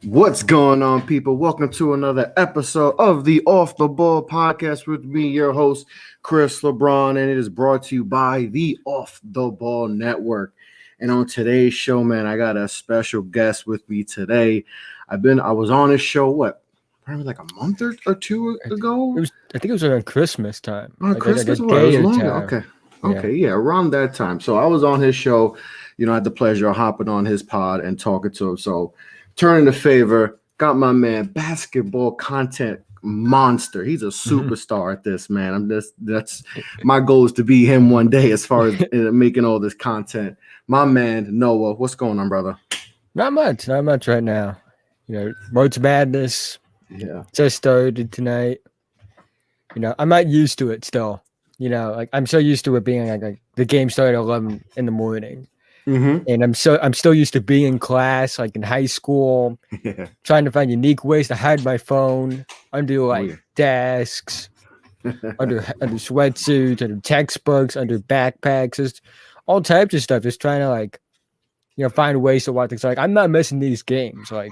What's going on, people? Welcome to another episode of the Off the Ball podcast with me, your host, Chris LeBron, and it is brought to you by the Off the Ball Network. And on today's show, man, I got a special guest with me today. I was on his show, probably like a month or two ago? I think it was around Christmas time. Christmas? Like a day or longer. Okay, yeah, around that time. So I was on his show, I had the pleasure of hopping on his pod and talking to him. So turning the favor, got my man, basketball content monster. He's a superstar at this, man. That's my goal is to be him one day as far as making all this content. My man, Noah, what's going on, brother? Not much right now. March Madness. Yeah. Just started tonight. I'm not used to it still. Like I'm so used to it being like the game started at 11 in the morning. Mm-hmm. And I'm still used to being in class, like in high school, trying to find unique ways to hide my phone under desks, under sweatsuits, under textbooks, under backpacks, just all types of stuff. Just trying to find ways to watch things. Like I'm not missing these games. Like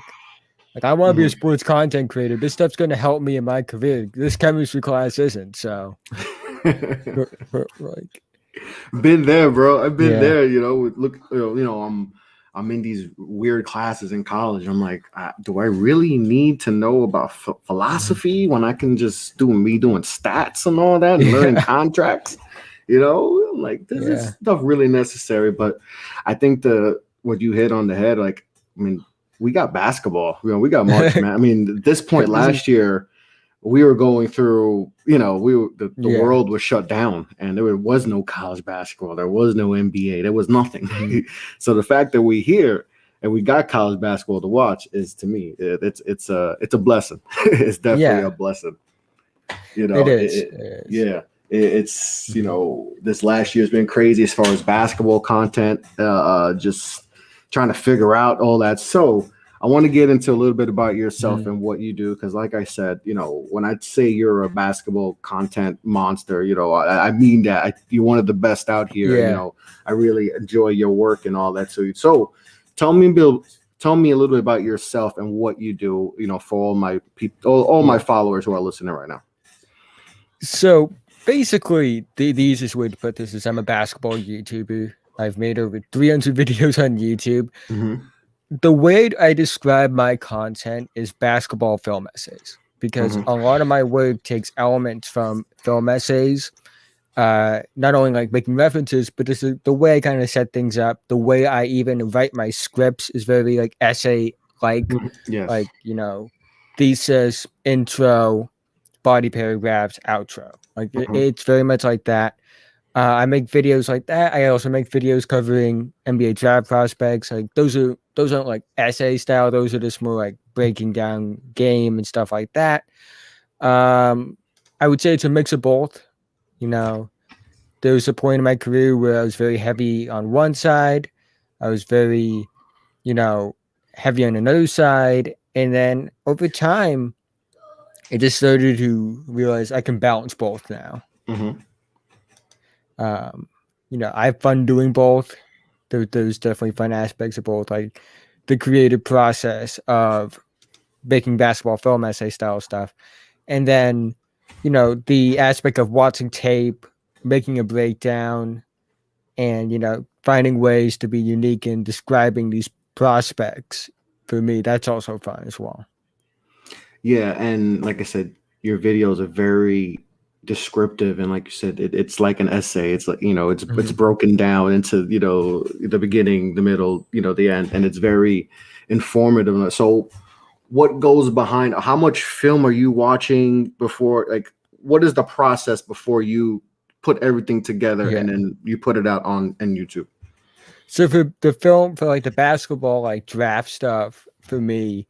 I want to be a sports content creator. This stuff's going to help me in my career. This chemistry class isn't. So, been there, bro. I've been there. Look, I'm in these weird classes in college. I'm like, do I really need to know about philosophy when I can just doing stats and all that and learning contracts? I'm like, this stuff really necessary. But I think what you hit on the head, we got basketball. We got March Madness. At this point last year, we were going through, the world was shut down and there was no college basketball. There was no NBA. There was nothing. Mm-hmm. So the fact that we're here and we got college basketball to watch is, to me, it's a blessing. It's definitely a blessing. It is. It's, this last year has been crazy as far as basketball content, just trying to figure out all that. So I want to get into a little bit about yourself and what you do, because like I said, when I say you're a basketball content monster, I mean that. You're one of the best out here. Yeah. I really enjoy your work and all that. So tell me a little bit about yourself and what you do, for all my people, all my followers who are listening right now. So basically, the easiest way to put this is I'm a basketball YouTuber. I've made over 300 videos on YouTube. Mm-hmm. The way I describe my content is basketball film essays, because a lot of my work takes elements from film essays, not only like making references, but just the way I kind of set things up. The way I even write my scripts is very like essay like, thesis, intro, body paragraphs, outro. It's very much like that. I make videos like that. I also make videos covering NBA draft prospects. Like those aren't like essay style. Those are just more like breaking down game and stuff like that. I would say it's a mix of both. There was a point in my career where I was very heavy on one side. I was very, heavy on another side. And then over time, I just started to realize I can balance both now. Mm-hmm. I have fun doing both. There's definitely fun aspects of both, like the creative process of making basketball film essay style stuff. And then, the aspect of watching tape, making a breakdown, and, finding ways to be unique in describing these prospects. For me, that's also fun as well. Yeah. And like I said, your videos are very descriptive, and like you said, it's like an essay. It's like it's broken down into the beginning, the middle, the end, and it's very informative. So what goes behind? How much film are you watching before? Like, what is the process before you put everything together and then you put it out on YouTube? So for the film, for like the basketball like draft stuff, for me,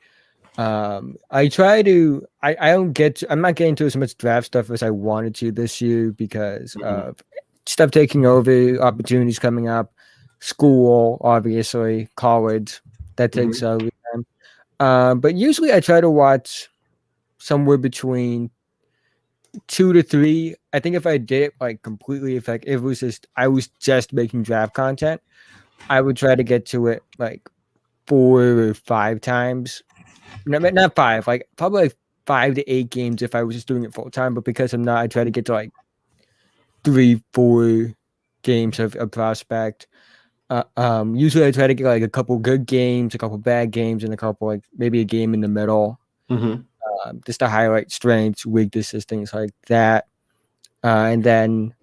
I try to. I'm not getting to as much draft stuff as I wanted to this year because of stuff taking over, opportunities coming up, school, obviously, college. That takes over time. But usually I try to watch somewhere between 2 to 3. I think if I did it like completely, if it was I was just making draft content, I would try to get to it like 4 or 5 times. not 5, like probably like 5 to 8 games if I was just doing it full time. But because I'm not, I try to get to like 3-4 games of a prospect. Usually I try to get like a couple good games, a couple bad games, and a couple like maybe a game in the middle, just to highlight strengths, weaknesses, things like that. And then,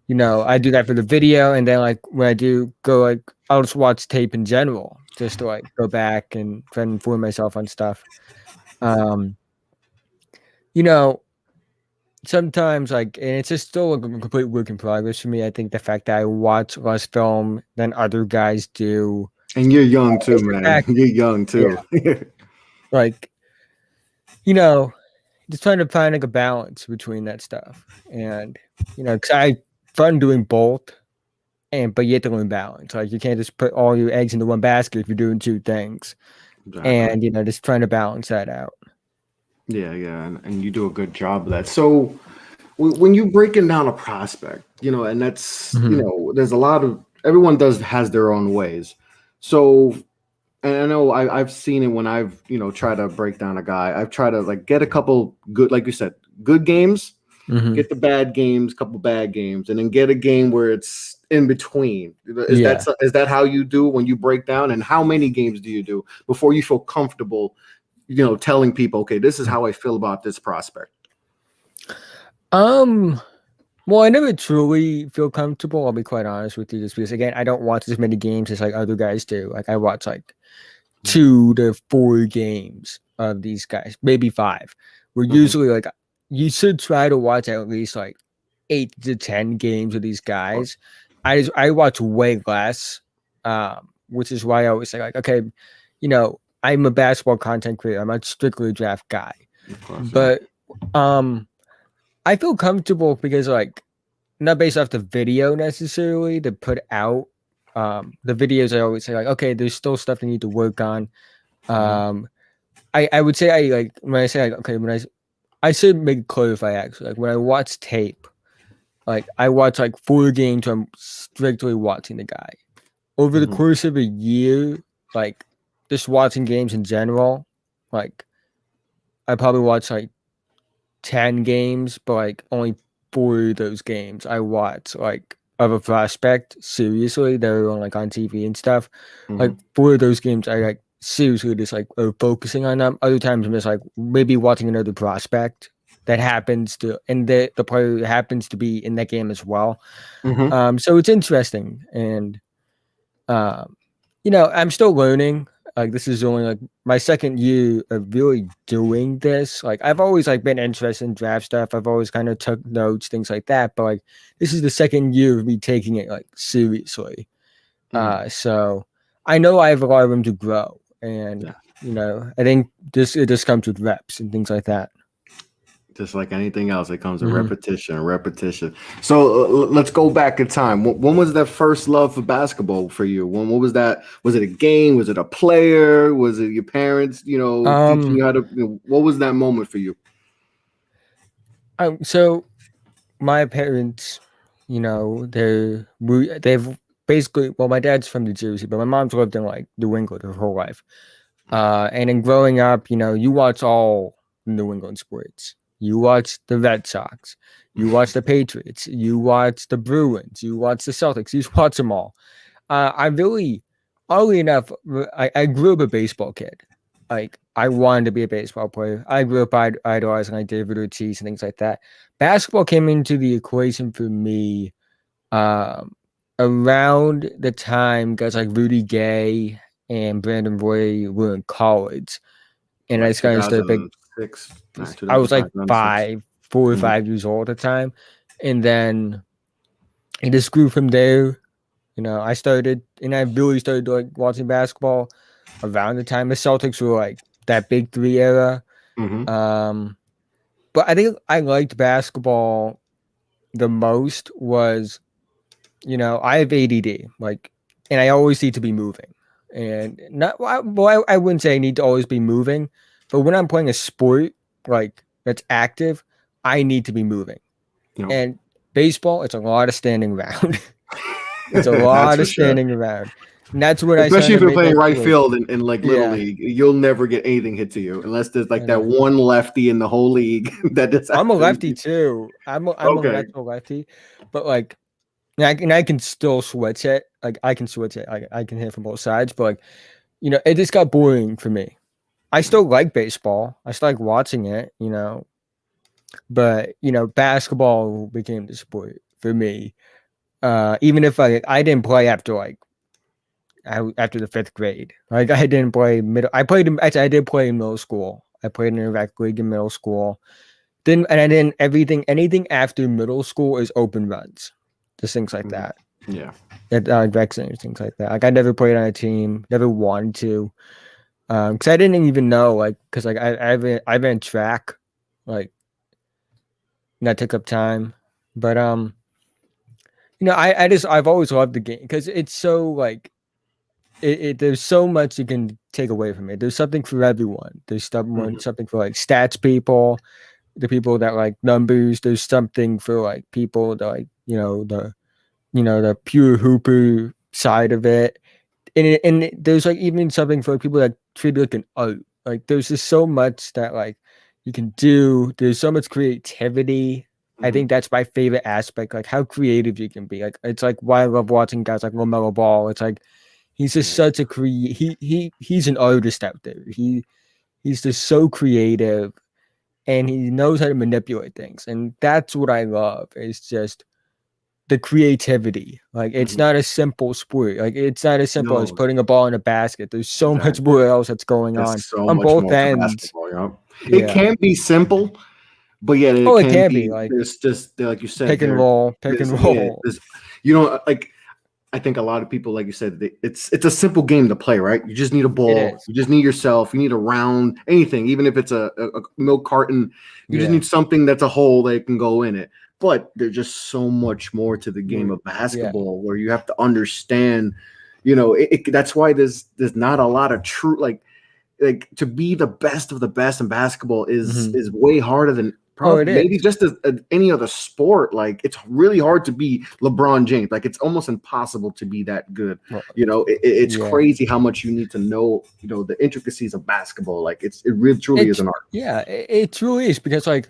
I do that for the video, and then like when I do go, like I'll just watch tape in general, just to like go back and try and inform myself on stuff. You know, sometimes like, and it's just still a complete work in progress for me. I think the fact that I watch less film than other guys do, And you're young too, man. fact, You're young too. Yeah. Like, just trying to find like a balance between that stuff, and because I fun doing both, but you have to learn balance. Like you can't just put all your eggs into one basket if you're doing 2 things, exactly. And just trying to balance that out. Yeah, and you do a good job of that. So when you're breaking down a prospect, and that's there's a lot of everyone has their own ways. So, and I know I've seen it when I've tried to break down a guy. I've tried to like get a couple good, like you said, good games, get the bad games, couple bad games, and then get a game where it's in between. Is that how you do when you break down? And how many games do you do before you feel comfortable, telling people, okay, this is how I feel about this prospect? Well, I never truly feel comfortable. I'll be quite honest with you, just because again, I don't watch as many games as like other guys do. Like I watch like 2 to 4 games of these guys, maybe 5. We're usually like, you should try to watch at least like 8 to 10 games of these guys. I watch way less, which is why I always say like, okay, I'm a basketball content creator. I'm not strictly a draft guy, but I feel comfortable because like not based off the video necessarily to put out. The videos I always say like, okay, there's still stuff I need to work on. I would say I like when I say like, okay, I should make it clarify actually, like when I watch tape, like I watch like 4 games, so I'm strictly watching the guy. Over the course of a year, like just watching games in general, like I probably watch like 10 games, but like only 4 of those games I watch like of a prospect seriously. They're on like on TV and stuff. Like 4 of those games I like seriously just like focusing on them. Other times I'm just like maybe watching another prospect that happens to, and the player happens to be in that game as well. So it's interesting, and I'm still learning. Like this is only like my second year of really doing this. Like I've always like been interested in draft stuff. I've always kind of took notes, things like that. But like this is the second year of me taking it like seriously. So I know I have a lot of room to grow, and I think it just comes with reps and things like that. Just like anything else, it comes to repetition. So let's go back in time. When was that first love for basketball for you? What was that? Was it a game? Was it a player? Was it your parents, teaching you how to, what was that moment for you? So my parents, they've basically, well, my dad's from New Jersey, but my mom's lived in like New England her whole life. And in growing up, you watch all New England sports. You watch the Red Sox, you watch the Patriots, you watch the Bruins, you watch the Celtics, you watch them all. Oddly enough, I grew up a baseball kid. Like I wanted to be a baseball player. I grew up idolizing like David Ortiz and things like that. Basketball came into the equation for me around the time guys like Rudy Gay and Brandon Roy were in college. And I just kind of started big. I was like 4 or 5 years old at the time, and then it just grew from there. I started, and I really started like watching basketball around the time the Celtics were like that big 3 era. But I think I liked basketball the most was, I have ADD, like, and I always need to be moving, and I wouldn't say I need to always be moving, but when I'm playing a sport like that's active, I need to be moving. And baseball, it's a lot of standing around. It's a lot of standing around. And that's when I Especially started if to you're make playing that right switch. field in like little Yeah. league, you'll never get anything hit to you unless there's like that Yeah. one lefty in the whole league that just I'm a happens. lefty too. I'm a Okay. natural lefty, but like, and I can still switch it. Like I can switch it. I can hit from both sides, but like, it just got boring for me. I still like baseball. I still like watching it, but basketball became the sport for me. Even if I didn't play after the fifth grade. Like I didn't play middle. Actually, I did play in middle school. I played in a rec league in middle school. I didn't anything after middle school is open runs, just things like that. Yeah. Rec centers, things like that. Like I never played on a team, never wanted to, because I didn't even know, like, because like I ran track, like, and that took up time, but I've always loved the game because it's so like there's so much you can take away from it. There's something for everyone. There's something for like stats people, the people that like numbers. There's something for like people that like the pure hooper side of it, and there's like even something for people that treat it like an art. Like there's just so much that like you can do. There's so much creativity. I think that's my favorite aspect, like how creative you can be. Like it's like why I love watching guys like LaMelo Ball. It's like he's just such a he's an artist out there. He's just so creative and he knows how to manipulate things. And that's what I love. It's just the creativity. Like it's not a simple sport. Like it's not as simple as No, putting a ball in a basket. There's so much exactly. more else that's going There's on so much both more to ends. basketball, you know? It Yeah. can be simple, but yet Oh, it it can can be be. like There's just like you said, pick and roll, pick there's and roll. there's like I think a lot of people, like you said, it's a simple game to play, right? You just need a It ball, is. you just need yourself, you need a round, anything, even if it's a milk carton, you just Yeah. need something that's a hole that can go in it. But there's just so much more to the game of Yeah. basketball where you have to understand, that's why there's not a lot of true like to be the best of the best in basketball is way harder than Oh, it probably maybe is. just as any other sport. Like it's really hard to be LeBron James. Like it's almost impossible to be that good. Well, It's yeah. crazy how much you need to know. The intricacies of basketball. Like it really truly is an art. Yeah, it truly is because like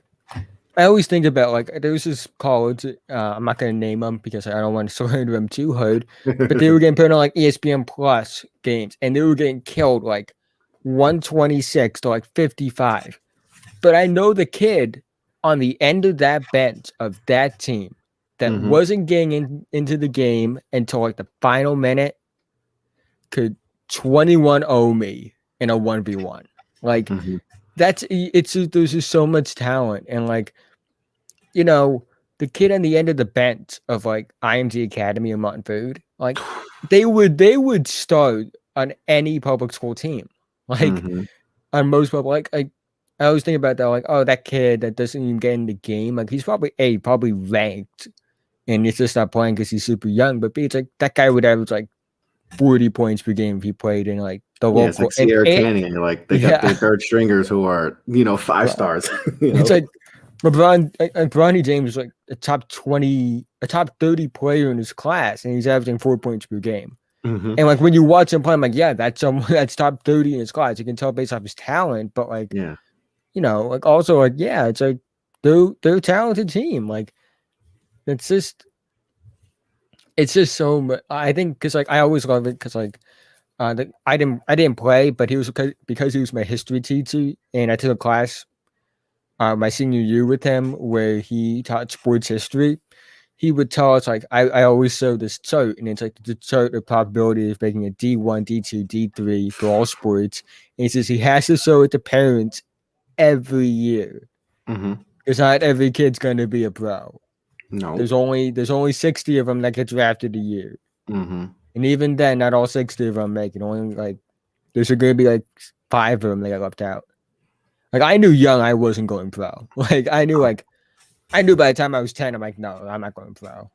I always think about like there was this college. I'm not gonna name them because I don't want to swear to them too hard, but they were getting put on like ESPN Plus games, and they were getting killed like 126 to like 55. But I know the kid on the end of that bench of that team that wasn't getting into the game until like the final minute could 21-0 me in a 1v1. Like there's just so much talent and like the kid on the end of the bench of like IMG Academy and Mountain Food, like they would start on any public school team, like on most public. Like I always think about that, like that kid that doesn't even get in the game, like he's probably ranked, and he's just not playing because he's super young. But B, it's like that guy would average like 40 points per game if he played in like the Yeah, it's local like Sierra Canyon. Like they got their third stringers who are 5 stars. It's like Bronny James is like a top 30 player in his class, and he's averaging 4 points per game. And like when you watch him play, I'm like, yeah, that's someone that's top 30 in his class. You can tell based off his talent, but like, like also like, yeah, it's like they're a talented team. Like it's just so much. I think because like I always love it because like I didn't play, but he was because he was my history teacher, and I took a class my senior year with him where he taught sports history. He would tell us like I always show this chart, and it's like the chart of probability of making a D1, D2, D3 for all sports. And he says he has to show it to parents every year. Because not every kid's going to be a pro. No. There's only 60 of them that get drafted a year. And even then, not all 60 of them make it. Only like there's going to be like 5 of them that got left out. Like I knew young I wasn't going pro. Like I knew by the time I was 10, I'm like, no, I'm not going pro.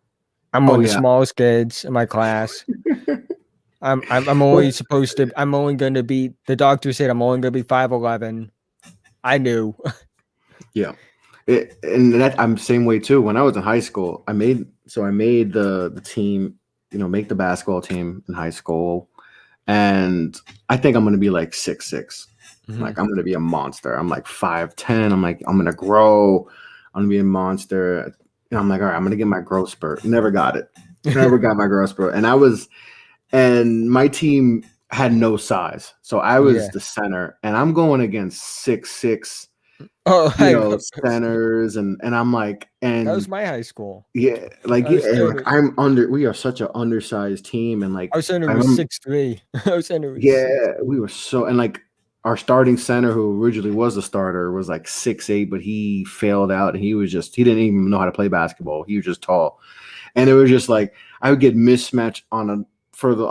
I'm one of the smallest kids in my class. I'm only going to be, the doctor said I'm only going to be 5'11". I knew. Yeah. And that I'm the same way too. When I was in high school, I made the team, make the basketball team in high school. and I think I'm gonna be like 6'6". Mm-hmm. Like I'm gonna be a monster. I'm like 5'10". I'm like I'm gonna grow. I'm gonna be a monster. And I'm like, all right, I'm gonna get my growth spurt. Never got it. Never got my growth spurt. And my team had no size, so I was Yeah. the center, and I'm going against 6'6", Oh, centers, and I'm like, that and was my high school. yeah, like Our yeah, like center, we are such an undersized team, and like our center I was remember, 6'3". Our center was yeah, 6'3". we were so, and like our starting center, who originally was a starter, was like 6'8", but he failed out, and he didn't even know how to play basketball. He was just tall, and it was just like I would get mismatched a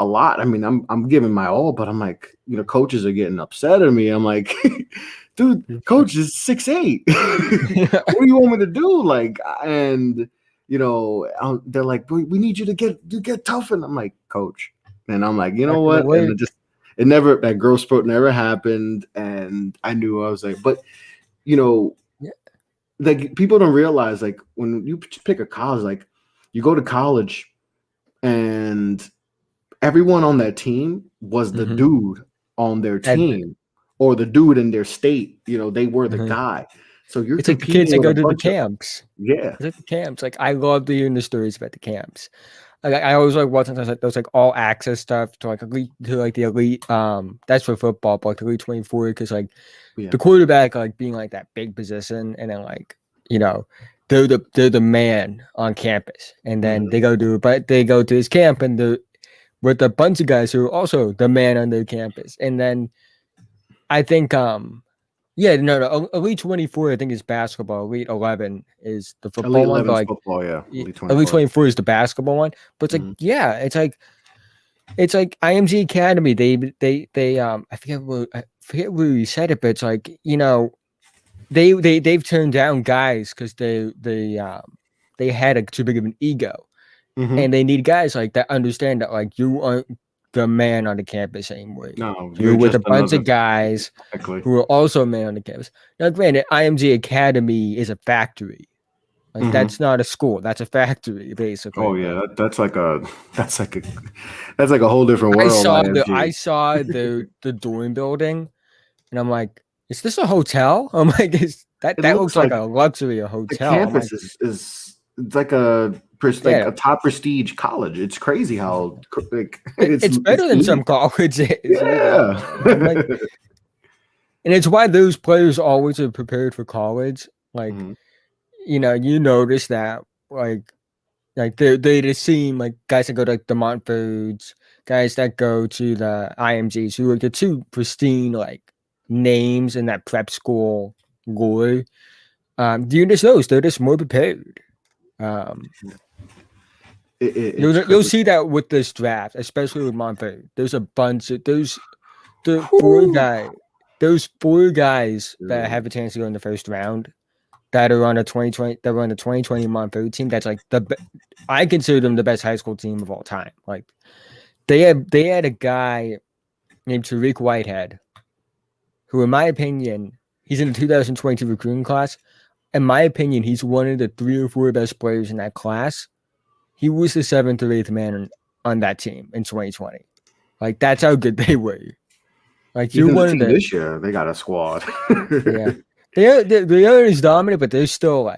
lot. I mean, I'm giving my all, but I'm like, coaches are getting upset at me. I'm like, dude, coach is 6'8". What do you want me to do? Like, and they're like, we need you to get tough, and I'm like, coach, and I'm like, you know what? And that growth spurt never happened, and I knew I was like, but Yeah. like people don't realize, like when you pick a college, like you go to college, and everyone on that team was the dude on their team or the dude in their state. They were the guy. So you're It's like the kids competing that with go a to the bunch of camps. yeah. It's like the camps. Like I love hearing the stories about the camps. I always like watching those like all access stuff to like the elite. That's for football, but like the elite 24, because like the quarterback like being like that big position, and then like they're the man on campus, and then they go to his camp, and with a bunch of guys who are also the man on their campus, and then I think Elite 24 I think is basketball. Elite 11 is the football Elite one, 11 but is like football, yeah. Elite Elite 24. 24 is the basketball one. But it's like IMG Academy. They I forget where we said it, but it's like they've turned down guys because they had too big of an ego, and they need guys like that understand that like you aren't the man on the campus anymore. No, You're you're with a just bunch another. of guys Exactly. who are also men on the campus. Now, granted, IMG Academy is a factory. Like that's not a school. That's a factory, basically. Oh yeah, that's like a whole different world. I saw the dorm building, and I'm like, is this a hotel? I'm like, It that looks looks like like a luxury the hotel. I'm like, campus is it's like a yeah, top prestige college. It's crazy how like it's better than some elite. colleges. Yeah. I'm like, and it's why those players always are prepared for college. Like, you notice that like they just seem like guys that go to like the Montforts, guys that go to the IMGs, who are the two pristine like names in that prep school lore. Do you just notice they're just more prepared? It's You'll crazy. see that with this draft, especially with Montfort. There's a bunch of the Whew. those four guys that have Dude. a chance to go in the first round that are on the 2020 Montfort team. That's like I consider them the best high school team of all time. Like they had a guy named Tariq Whitehead, who in my opinion, he's in the 2022 recruiting class. In my opinion, he's one of the 3 or 4 best players in that class. He was the 7th or 8th man on that team in 2020. Like that's how good they were. Like you're Even the one of team the this year, they got a squad. yeah. They are as dominant, but they're still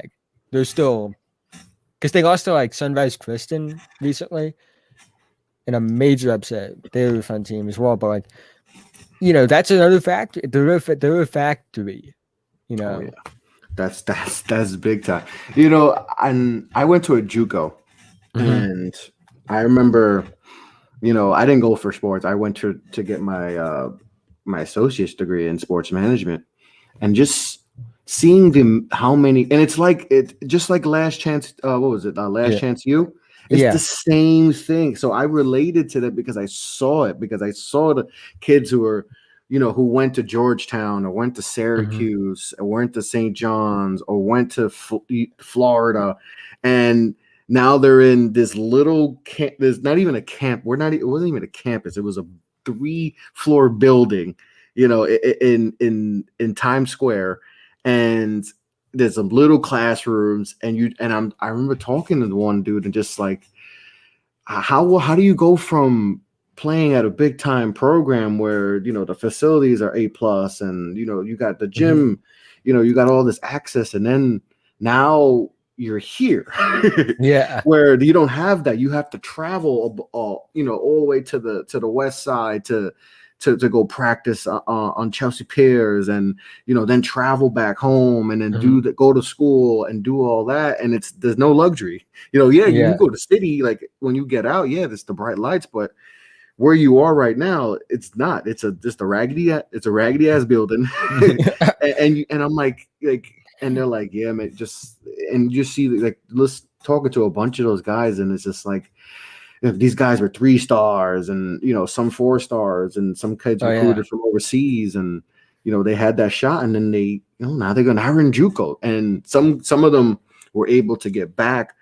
because they lost to like Sunrise Kristen recently in a major upset. They were a fun team as well, but like that's another factor. They're a factory. Oh yeah, that's big time. And I went to a JUCO, and I remember, I didn't go for sports. I went to get my associate's degree in sports management, and just seeing how many, and it's like just like Last Chance. What was it? Last Chance U. It's the same thing. So I related to that because I saw it, because I saw the kids who were, who went to Georgetown or went to Syracuse or went to St. John's or went to Florida, and now they're in this little camp. There's not even a camp. It wasn't even a campus. It was a 3-floor building, in Times Square, and there's some little classrooms, and I remember talking to the one dude and just like, how do you go from playing at a big time program where, you know, the facilities are A+, and, you know, you got the gym, you know, you got all this access, and then now you're here Yeah. where you don't have that. You have to travel, you know, all the way to the west side to go practice on Chelsea Piers, and, you know, then travel back home, and then go to school and do all that. And there's no luxury, you know. Yeah, you go to city, like when you get out, yeah, there's the bright lights, but where you are right now, it's not. It's just a raggedy ass building. and I'm like, and they're like, yeah, man, and you see, like, let's talking to a bunch of those guys, and it's just like, these guys were 3 stars, and, you know, some 4 stars, and some kids recruited from overseas, and, you know, they had that shot, and then they, you know, now they're gonna in JUCO, and some of them were able to get back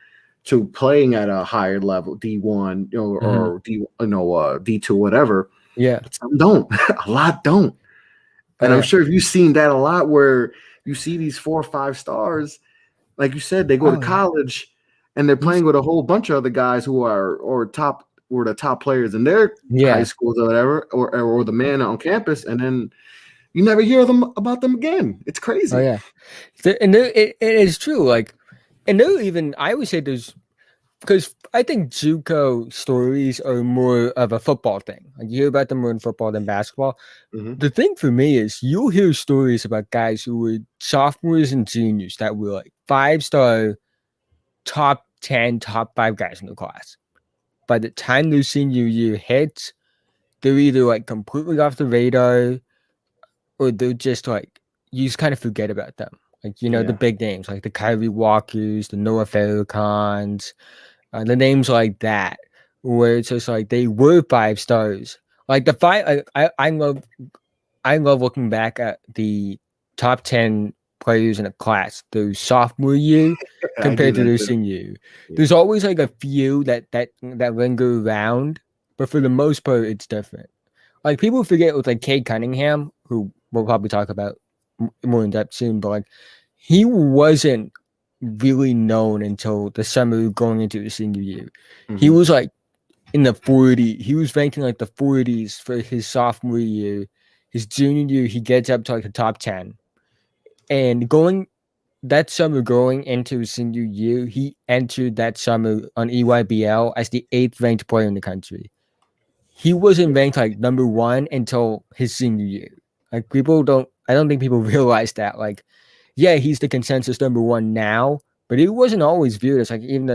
to playing at a higher level, D1, you know, or D2, whatever. Yeah. But some don't. A lot don't. And I'm sure if you've seen that a lot, where you see these 4 or 5 stars, like you said, they go to college and they're playing with a whole bunch of other guys who are the top players in their high schools or whatever, or the man on campus, and then you never hear about them again. It's crazy. Oh yeah, and it is true. Like, and they're even, I always say there's, because I think JUCO stories are more of a football thing. Like, you hear about them more in football than basketball. The thing for me is, you'll hear stories about guys who were sophomores and juniors that were like 5-star, top 10, top 5 guys in the class. By the time their senior year hits, they're either like completely off the radar, or they're just like, you just kind of forget about them. Like, you know, the big names, like the Kyrie Walkers, the Noah Terranova, the names like that, where it's just like they were 5 stars. Like the 5, I love looking back at the top 10 players in a class, their sophomore year compared to their senior year. There's always like a few that linger around, but for the most part, it's different. Like, people forget with like Cade Cunningham, who we'll probably talk about more in depth soon, but like, he wasn't really known until the summer going into the senior year. He was like in the 40s. He was ranked in like the 40s for his sophomore year. His junior year, he gets up to like the top 10. And that summer going into his senior year, he entered that summer on EYBL as the 8th ranked player in the country. He wasn't ranked like number 1 until his senior year. Like, I don't think people realize that. Like, yeah, he's the consensus number 1 now, but he wasn't always viewed as like even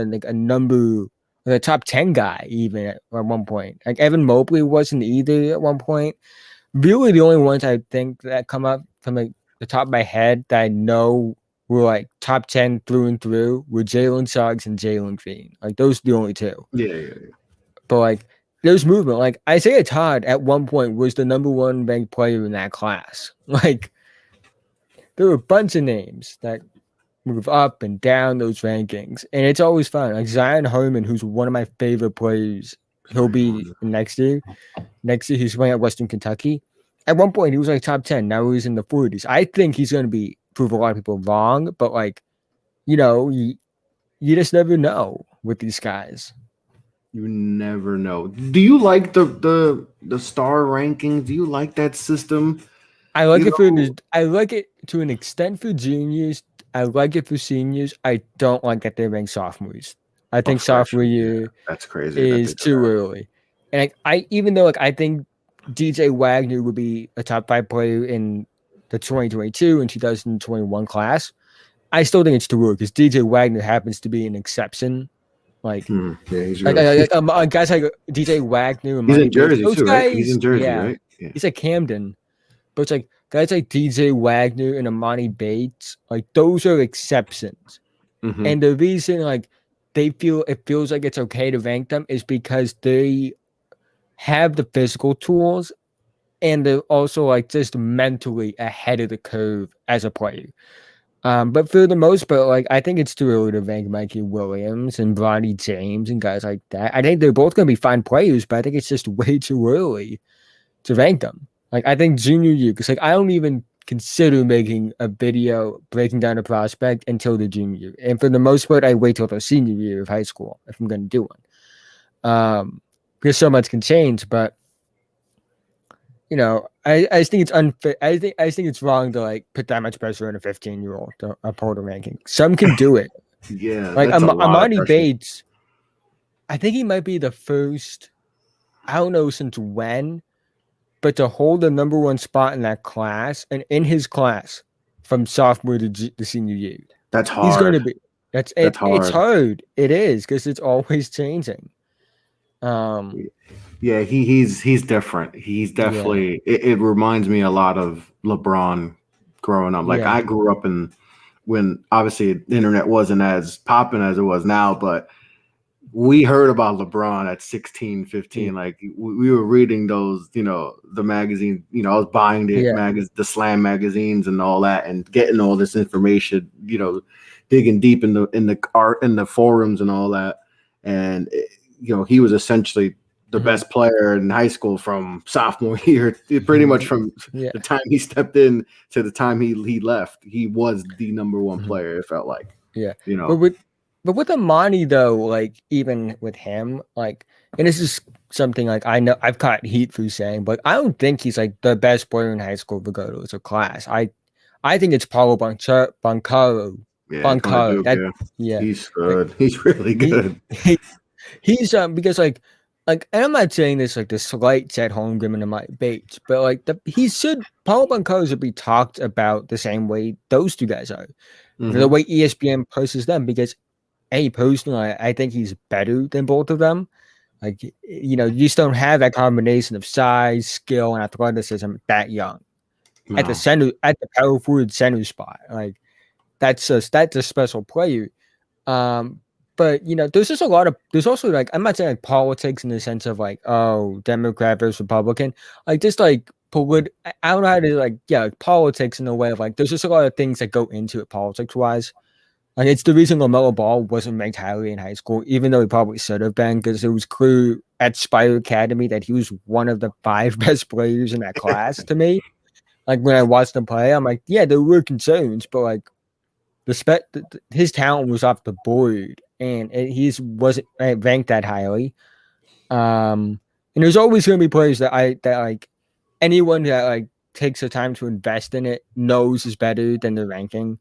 a top 10 guy even at one point. Like, Evan Mobley wasn't either at one point. Really, the only ones I think that come up from like the top of my head that I know were like top 10 through and through were Jalen Suggs and Jalen Green. Like, those are the only 2. Yeah. But like, there's movement. Like, Isaiah Todd at one point was the number 1 ranked player in that class. Like, there were a bunch of names that move up and down those rankings, and it's always fun. Like Zion Harmon, who's one of my favorite players, he'll be next year. Next year, he's playing at Western Kentucky. At one point, he was like top 10. Now he's in the 40s. I think he's going to prove a lot of people wrong, but like, you know, you just never know with these guys. You never know. Do you like the star rankings? Do you like that system? I like it to an extent for juniors. I like it for seniors. I don't like that they rank sophomores. I think sophomore year that's crazy. is too early. And I even though like I think DJ Wagner would be a top 5 player in the 2022 and 2021 class, I still think it's too early because DJ Wagner happens to be an exception. Like, he's really. Guys like DJ Wagner. He's in Jersey too, right? He's in Jersey, right? Yeah. He's at Camden. But it's like guys like DJ Wagner and Amani Bates, like those are exceptions. And the reason like it feels like it's okay to rank them is because they have the physical tools and they're also like just mentally ahead of the curve as a player. But for the most part, like I think it's too early to rank Mikey Williams and Bronny James and guys like that. I think they're both going to be fine players, but I think it's just way too early to rank them. Like, I think junior year, because like I don't even consider making a video breaking down a prospect until the junior year. And for the most part, I wait till the senior year of high school if I'm going to do one. because so much can change. But I just think it's unfair. I think it's wrong to like put that much pressure on a 15-year-old to uphold a ranking. Some can do it. Yeah, Like that's a lot of Amani pressure. Bates, I think he might be the first. I don't know since when, but to hold the number one spot in that class and in his class from sophomore to senior year. That's hard. He's going to be. That's hard. It's hard. It is because it's always changing. Yeah, he's different. He's definitely. Yeah. It reminds me a lot of LeBron growing up. Like I grew up when obviously the internet wasn't as popping as it was now, but we heard about LeBron at 16, 15. Like we were reading those, the magazine, I was buying the Slam magazines and all that and getting all this information, digging deep in the art and the forums and all that. And, he was essentially the best player in high school from sophomore year, pretty much from the time he stepped in to the time he left. He was the number one player, it felt like. Yeah. But with Amani though, like even with him, like, and this is something like I know I've caught heat for saying, but I don't think he's like the best player in high school regardless of class. I think it's Paulo Banchero. Yeah, he's good. He's really good. He's because like and I'm not saying this like the slights at Holmgren and my Bates, but like Paulo Banchero should be talked about the same way those two guys are, the way ESPN posts them because. Personally, I think he's better than both of them. Like, you just don't have that combination of size, skill, and athleticism that young. No. At the power forward center spot. Like, that's a special player. But there's also like I'm not saying like politics in the sense of like, oh, Democrat versus Republican. Like just like I don't know how to like politics in a way of like there's just a lot of things that go into it politics wise. Like it's the reason LaMelo Ball wasn't ranked highly in high school, even though he probably should have been, because it was clear at Spire Academy that he was one of the 5 best players in that class to me. Like when I watched him play, I'm like, yeah, there were concerns, but like his talent was off the board, and he wasn't ranked that highly. And there's always going to be players that like anyone that like takes the time to invest in it knows is better than the ranking.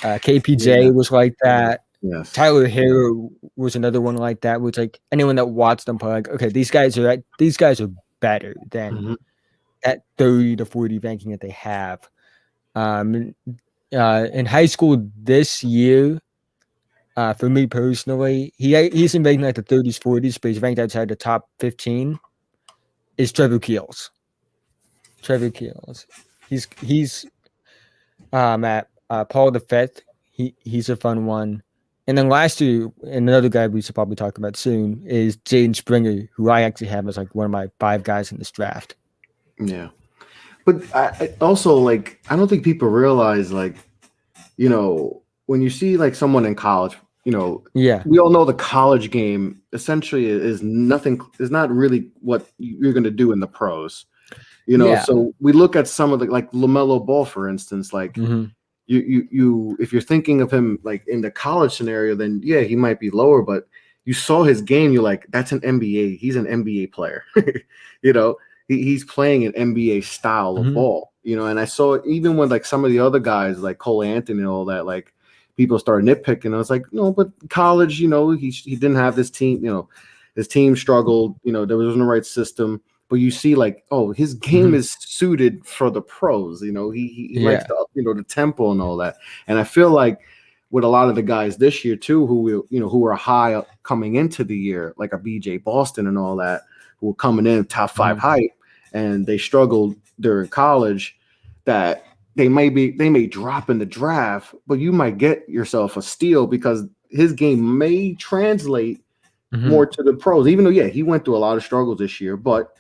KPJ was like that. Yes. Tyler Hero was another one like that. Was like anyone that watched them play, like, okay, these guys are better than that 30 to 40 ranking that they have. In high school this year, for me personally, he's in ranking like the 30s, 40s, but he's ranked outside the top 15. Is Trevor Keels. He's at Paul the Fifth. He's a fun one. And then last year, another guy we should probably talk about soon is Jaden Springer, who I actually have as like one of my 5 guys in this draft. Yeah. But I also like, I don't think people realize like, when you see like someone in college, we all know the college game essentially is not really what you're going to do in the pros, So we look at some of the, like LaMelo Ball, for instance, like you if you're thinking of him like in the college scenario, then yeah, he might be lower, but you saw his game, you're like, that's an NBA. He's an NBA player, he's playing an NBA style of ball, and I saw it even with like some of the other guys like Cole Anthony and all that, like people started nitpicking. I was like, no, but college, he didn't have this team, his team struggled, there wasn't the right system. But you see, like, oh, his game is suited for the pros. He likes the tempo and all that. And I feel like with a lot of the guys this year too, who were high coming into the year, like a BJ Boston and all that, who were coming in top 5 hype, and they struggled during college, that they may drop in the draft, but you might get yourself a steal because his game may translate more to the pros. Even though, he went through a lot of struggles this year, but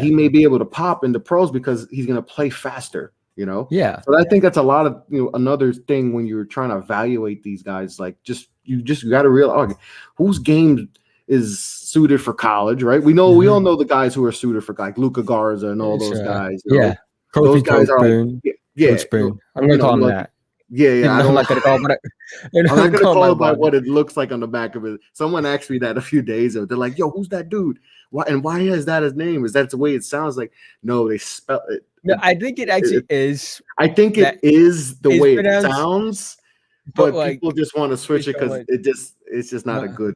he may be able to pop in the pros because he's going to play faster, Yeah. So I think that's a lot of, another thing when you're trying to evaluate these guys, like you got to realize whose game is suited for college, right? We all know the guys who are suited for like Luka Garza and all those guys. Those guys are Coach Boone. I'm going to call him that. Yeah. Even though I'm not gonna call it, I'm not gonna call it by body. what it looks like on the back of it. Someone asked me that a few days ago. They're like, "Yo, who's that dude? Why is that his name? Is that the way it sounds like?" No, they spell it. No, I think it actually is. I think it is the way it pronounced, sounds, but but people just want to switch it because it's just not a good,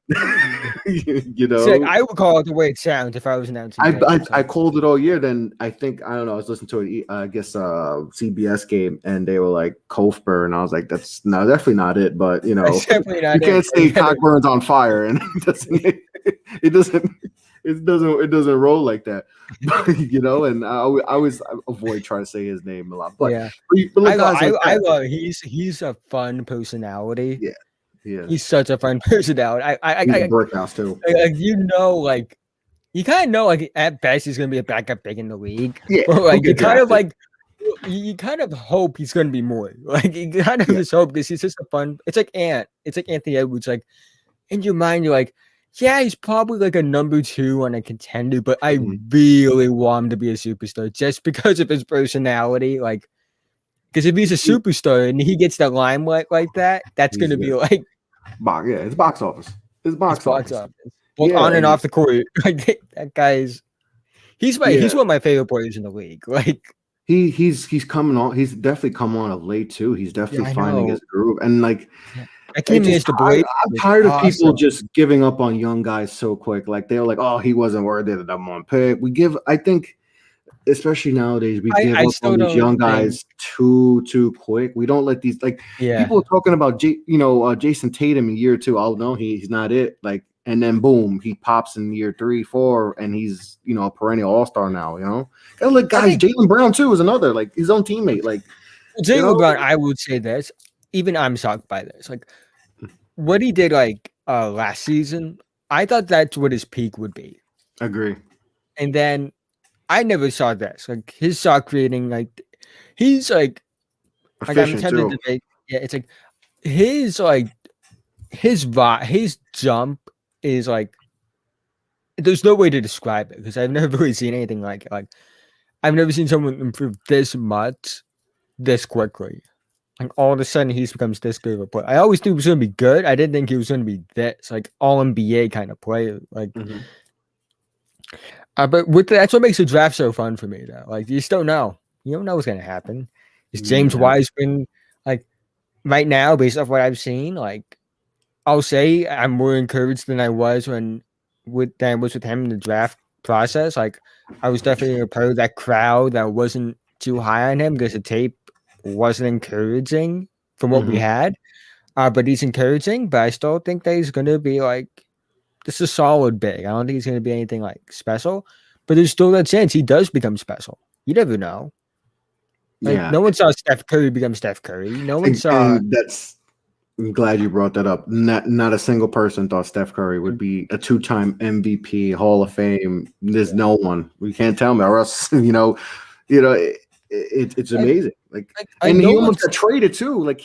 you know. So I would call it the way it sounds if I was announcing. I called it all year. Then I think I don't know. I was listening to I guess CBS game, and they were like Kofber, and I was like, that's no, definitely not it. But you know, definitely not you can't say Cockburn's on fire, and it doesn't roll like that. But, you know, and I always avoid trying to say his name a lot. But yeah, but I love he's a fun personality. Yeah, he's such a fun personality. He's a brickhouse too. Like you know, like you kind of know, like at best he's gonna be a backup big in the league. Yeah, but like you kind of like you kind of hope he's gonna be more. Like you kind of just hope because he's just a fun. It's like Anthony Edwards. Like in your mind, you're like, yeah, he's probably like a number 2 on a contender, but I really want him to be a superstar just because of his personality. Like, because if he's a superstar and he gets the limelight like that, that's going to be like, it's box office. It's box office. Both on and off the court. Like that guy's, he's one of my favorite players in the league. Like he's coming on. He's definitely come on of late too. He's definitely finding his groove and like. I'm tired of people just giving up on young guys so quick. Like they're like, "Oh, he wasn't worthy of the number 1 pick." I think, especially nowadays, we give up on these young guys too quick. We don't let these people are talking about Jason Tatum in year 2. Oh no, he's not it. Like, and then boom, he pops in year 3, 4, and he's a perennial all-star now. You know, gotta let guys. Jalen Brown too is another like his own teammate. Like Jalen Brown, I would say this. Even I'm shocked by this. Like what he did last season, I thought that's what his peak would be. Agree. And then I never saw this. Like his shot creating, like he's like I'm tempted to make it's like his jump is like there's no way to describe it because I've never really seen anything like it. Like I've never seen someone improve this much this quickly. Like all of a sudden, he becomes this good of a player. I always knew he was going to be good. I didn't think he was going to be this like all NBA kind of player. Like, but that's what makes the draft so fun for me, though. Like, you just don't know. You don't know what's going to happen. Is James Wiseman like right now, based off what I've seen? Like, I'll say I'm more encouraged than I was with him in the draft process. Like, I was definitely a part of that crowd that wasn't too high on him because the tape wasn't encouraging from what we had, but he's encouraging. But I still think that he's going to be like this is solid big. I don't think he's going to be anything like special, but there's still that chance he does become special. You never know. Like, no one saw Steph Curry become Steph Curry. No one saw. I'm glad you brought that up. Not a single person thought Steph Curry would be a 2-time MVP, Hall of Fame. There's no one. We can't tell me, or else it's amazing. And he almost got traded too. Like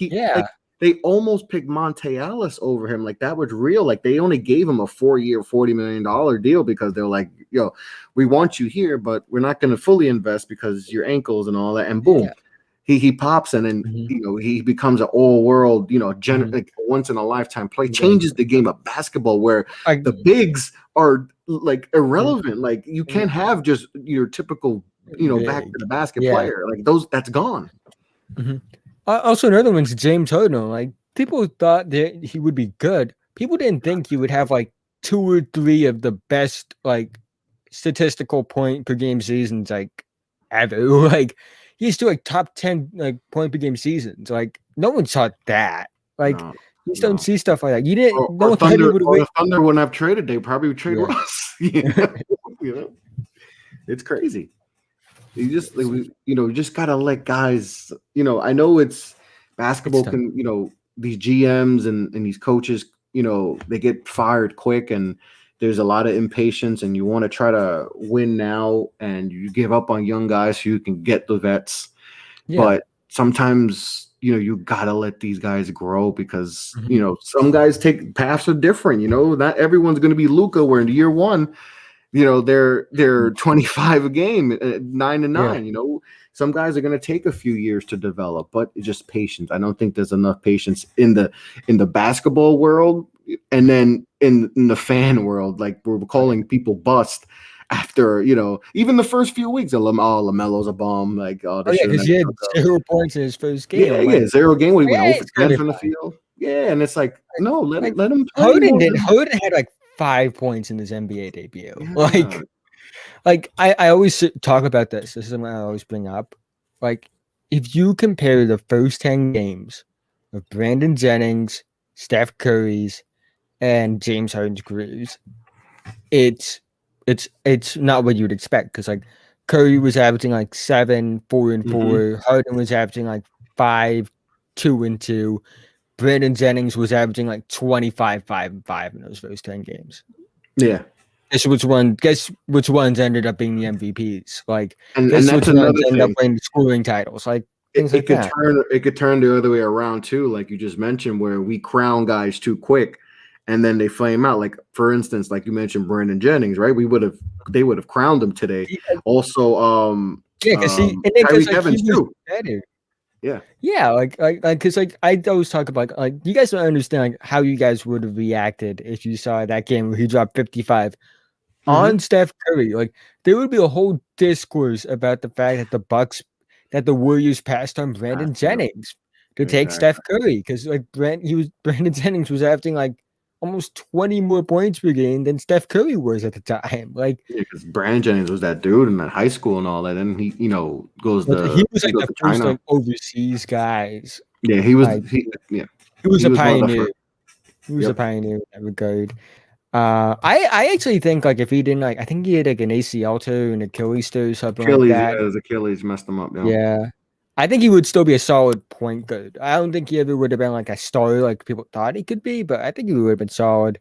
they almost picked Monte Ellis over him. Like that was real. Like they only gave him a 4-year, $40 million deal because they're like, yo, we want you here, but we're not going to fully invest because your ankles and all that. And boom, he pops and then he becomes an all-world, like once in a lifetime play. Changes the game of basketball where the bigs are like irrelevant. Like you can't have just your typical back to the basket player like those. That's gone. Also, another one's James Harden. Like people thought that he would be good. People didn't think he would have like 2 or 3 of the best like statistical point per game seasons like ever. Like he's still like top 10 like point per game seasons. Like no one saw that. Like you just don't see stuff like that. You didn't. Or Thunder wouldn't have traded. They probably would trade Russ. It's crazy. You just just gotta let guys. I know it's basketball. These GMs and these coaches. They get fired quick, and there's a lot of impatience, and you want to try to win now, and you give up on young guys so you can get the vets. But sometimes you gotta let these guys grow because some guys take paths are different. Not everyone's going to be Luka. Where in year 1. they're 25 a game, 9-9. Yeah. You know, some guys are going to take a few years to develop, but it's just patience. I don't think there's enough patience in the basketball world, and then in the fan world, like we're calling people bust after, even the first few weeks. LaMelo's a bum. Like, oh, they Oh yeah, should have because never he had took up. 0 points in his first game. Yeah, I'm like, 0 game. When he went hey, 0 for it's gonna 10 be from the fine. field. Yeah, and it's like, no, let him play Hoden more. did. Hoden had like 5 points in his NBA debut. Yeah. Like I always talk about this. This is something I always bring up. Like, if you compare the first 10 games of Brandon Jennings, Steph Curry's, and James Harden's careers, it's not what you'd expect, because like Curry was averaging like 7, 4 and 4. Harden was averaging like 5, 2 and 2. Brandon Jennings was averaging like 25, 5 and 5 in those first 10 games. Yeah. Guess which ones ended up being the MVPs? Like, and guess that's which ones another ended up thing. winning scoring titles? Like, things like that. It could turn the other way around too, like you just mentioned, where we crown guys too quick and then they flame out. Like, for instance, like you mentioned, Brandon Jennings, right? They would have crowned him today. Also, yeah, because Tyreek Evans too. Better. Yeah. Yeah, because I always talk about, like, you guys don't understand like, how you guys would have reacted if you saw that game where he dropped 55 on Steph Curry. Like, there would be a whole discourse about the fact that the Warriors passed on Brandon Jennings to take Steph Curry, because like Brandon Jennings was averaging like almost 20 more points per game than Steph Curry was at the time. Like, because Brandon Jennings was that dude in that high school and all that, and he goes he to was like the first like overseas guys. Yeah, he was. Like, he was a one of the pioneer. first. He was a pioneer in that regard. I actually think like if he didn't, like, I think he had like an ACL tear and Achilles tear or something like that. His Achilles messed him up. Yeah. I think he would still be a solid point guard. I don't think he ever would have been like a star like people thought he could be, but I think he would have been solid.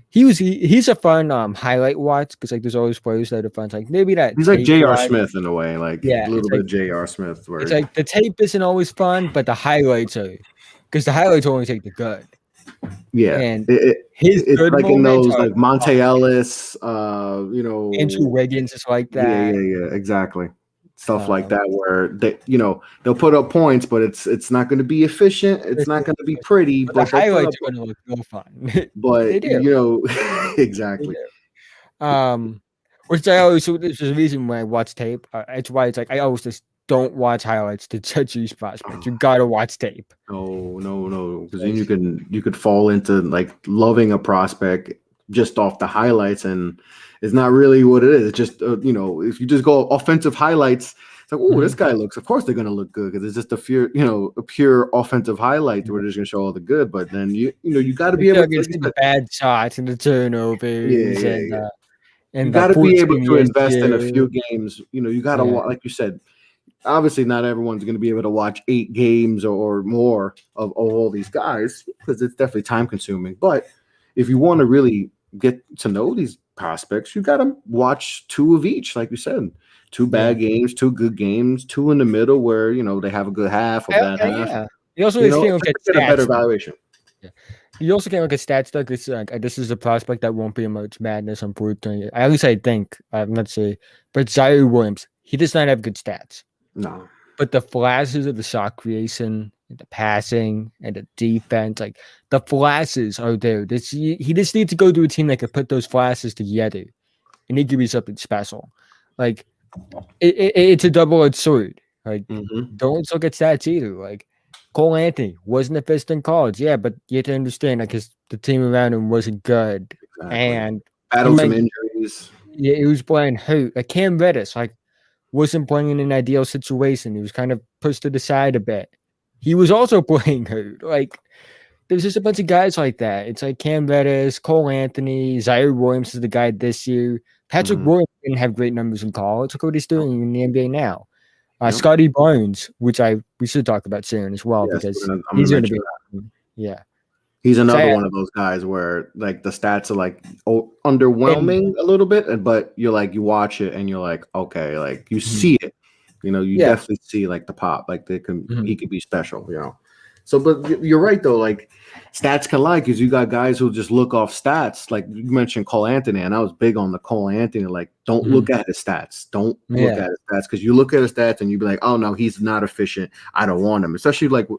He's a fun highlight watch, because like there's always players that are fun. It's like maybe that he's like J.R. Smith in a way, like yeah, a little bit J.R. Smith. Where it's like the tape isn't always fun, but the highlights are, because the highlights only take the good. Yeah, and it's good like in those moments like Monte Ellis, Andrew Wiggins is like that. Yeah, exactly. Stuff like that, where they'll put up points, but it's not going to be efficient. It's not going to be pretty, but the highlights are going to look real fun. But they do. Exactly. They do. Which I always, so there's a reason when I watch tape. It's why it's like I always just don't watch highlights to judge these prospects. You gotta watch tape. No, because then you could fall into like loving a prospect just off the highlights, and it's not really what it is. It's just if you just go offensive highlights, it's like, oh, this guy looks. Of course, they're gonna look good because it's just a pure offensive highlight. We're just gonna show all the good, but then you got to be able to see the bad shots and the turnovers and you got to be able to invest in a few games. You got to, like you said, obviously not everyone's going to be able to watch 8 games or more of all these guys, because it's definitely time consuming. But if you want to really get to know these prospects, you got to watch 2 of each, like you said. 2 bad games, 2 good games, 2 in the middle where they have a good half, a bad half. Yeah. You also can't get a better evaluation. Yeah. You also can't look at stats stuff. It's like this is a prospect that won't be a March Madness, unfortunately. At least I think. I'm not sure. But Zaire Williams, he does not have good stats. No. But the flashes of the shot creation, and the passing, and the defense, like the flashes are there. He just needs to go to a team that could put those flashes together, and he could be something special. Like it's a double-edged sword. Like don't look at stats either. Like Cole Anthony wasn't a fist in college, yeah, but you have to understand, like, because the team around him wasn't good, and battled some injuries. Yeah, he was playing hurt. Like Cam Reddish, like, wasn't playing in an ideal situation. He was kind of pushed to the side a bit. He was also playing hurt. Like, there's just a bunch of guys like that. It's like Cam Reddish, Cole Anthony, Zaire Williams is the guy this year. Patrick Williams didn't have great numbers in college. Look what he's doing in the NBA now. Scotty Barnes, which we should talk about soon as well, because he's going to be he's another one of those guys where like the stats are like underwhelming a little bit, but you're like, you watch it and you're like, okay, like you see it, you definitely see like the pop, like he could be special, So, but you're right though. Like stats can lie because you got guys who just look off stats. Like you mentioned Cole Anthony, and I was big on the Cole Anthony. Like, don't look at his stats. Don't look at his stats because you look at his stats and you be like, oh no, he's not efficient. I don't want him. Especially like,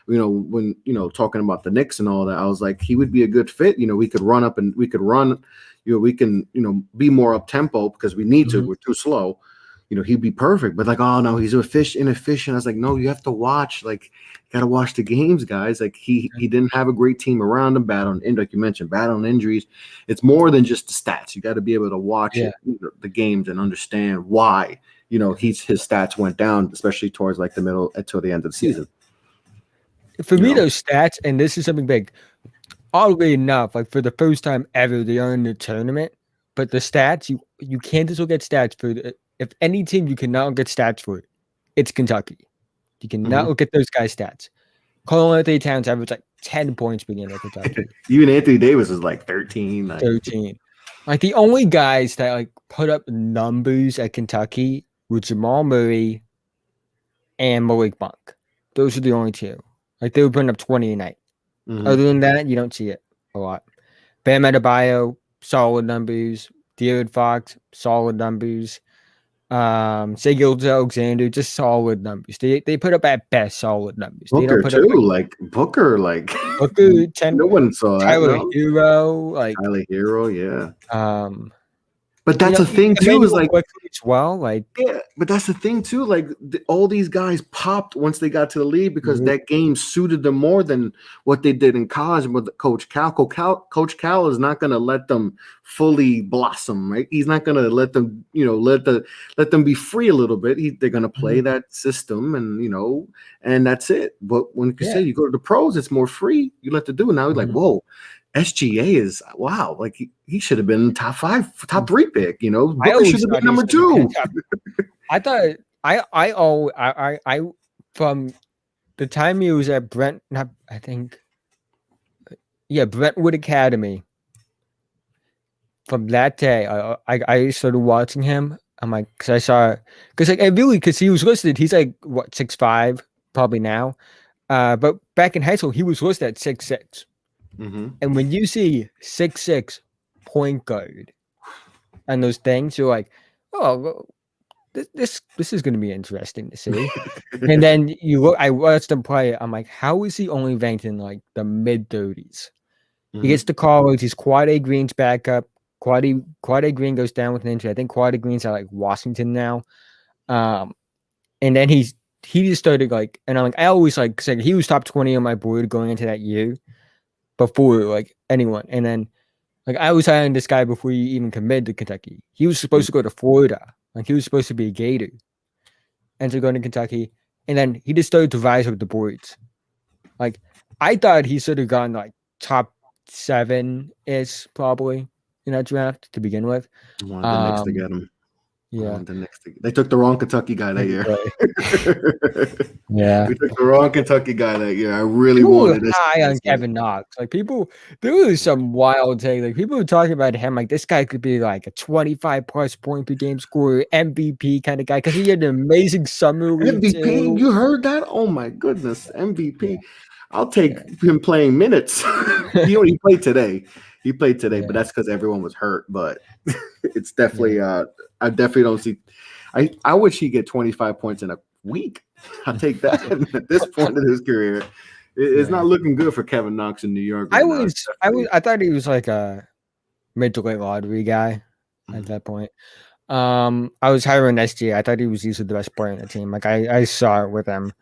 when talking about the Knicks and all that, I was like, he would be a good fit. We could run up and we could run. We can be more up tempo because we need to. We're too slow. He'd be perfect. But like, oh no, he's inefficient. I was like, no, you have to watch. Like, you gotta watch the games, guys. Like he didn't have a great team around him. Like you mentioned, bad on injuries. It's more than just the stats. You got to be able to watch the games and understand why his stats went down, especially towards like the middle until the end of the season. For me, those stats, and this is something big. Oddly enough, like for the first time ever, they are in the tournament. But the stats, you can't just look at stats for if any team you cannot get stats for, it's Kentucky. You cannot look at those guys' stats. Carl Anthony Towns averaged like 10 points per game at Kentucky. Even Anthony Davis was like 13. 13. Like the only guys that like put up numbers at Kentucky were Jamal Murray and Malik Monk. Those are the only two. Like they were putting up 20 a night. Other than that, you don't see it a lot. Bam Adebayo, solid numbers. De'Aaron Fox, solid numbers. Shai Gilgeous-Alexander, just solid numbers. They put up at best solid numbers. Booker they don't put too, up, like Booker, like Booker, no one saw that. Tyler Hero, like Tyler Hero, yeah. But that's the thing too, is like as well, like but that's the thing too, like all these guys popped once they got to the league because that game suited them more than what they did in college with Coach Cal. Coach Cal is not going to let them fully blossom, right? He's not going to let them, let them be free a little bit. They're going to play that system, and and that's it. But when you say you go to the pros, it's more free. You let them do it. Now he's like, whoa. SGA is wow, like he should have been top 5, top 3 pick. Booker should have been number 2. I thought I from the time he was at Brentwood Academy. From that day, I started watching him. I'm like, because he was listed. He's like what 6'5", probably now, but back in high school he was listed at 6'6". And when you see 6'6" point guard and those things, you're like, oh, this is going to be interesting to see. And then I watched him play. I'm like, how is he only ranked in like the mid-30s? He gets to college. He's Quad A Green's backup. Quad A Green goes down with an injury. I think Quad A Green's at like Washington now. And then he just started like, and I'm like, I always like, cause he was top 20 on my board going into that year. Before like anyone, and then like I was hiring this guy before he even committed to Kentucky. He was supposed to go to Florida, like he was supposed to be a Gator, and so going to Kentucky, and then he just started to rise up the boards. Like I thought he should have gone like top 7 is probably in that draft to begin with. I wanted the Knicks to get him. Yeah, they took the wrong Kentucky guy that year. Yeah, we took the wrong Kentucky guy that year. I really wanted this high on Kevin Knox. Like there was some wild take. Like people were talking about him. Like this guy could be like a 25+ point per game scorer, MVP kind of guy because he had an amazing summer league. MVP, you heard that? Oh my goodness, MVP. Yeah. I'll take him playing minutes. He played today. But that's because everyone was hurt. But it's definitely I definitely don't see. I wish he'd get 25 points in a week. I'll take that at this point in his career. It's not looking good for Kevin Knox in New York. Right I thought he was like a mid to late lottery guy at that point. I was hiring SG. I thought he was easily the best player on the team. Like I saw it with him.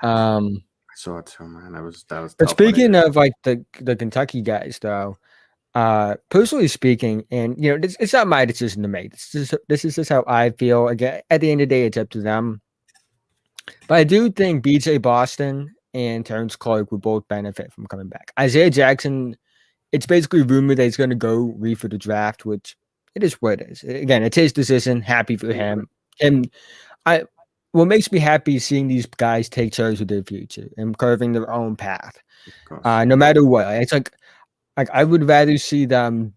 I saw it too, man. That was. But speaking of like the Kentucky guys, though. Personally speaking, and it's not my decision to make. This is just how I feel. Again, at the end of the day, it's up to them. But I do think BJ Boston and Terence Clark would both benefit from coming back. Isaiah Jackson, it's basically rumored that he's going to go for the draft, which it is what it is. Again, it's his decision. Happy for him. And what makes me happy is seeing these guys take charge of their future and carving their own path. No matter what, it's like I would rather see them,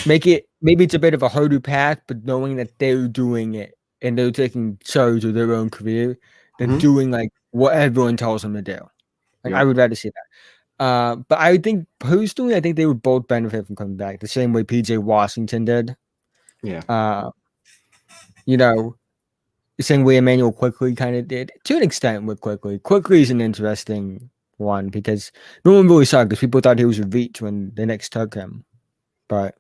make it. Maybe it's a bit of a harder path, but knowing that they're doing it and they're taking charge of their own career, than doing like what everyone tells him to do. Like I would rather see that. But I think personally, I think they would both benefit from coming back the same way PJ Washington did. Yeah. You know, the same way Emmanuel Quickly kind of did to an extent with Quickly. Quickly is an interesting one because no one really saw it because people thought he was a reach when the Knicks took him, but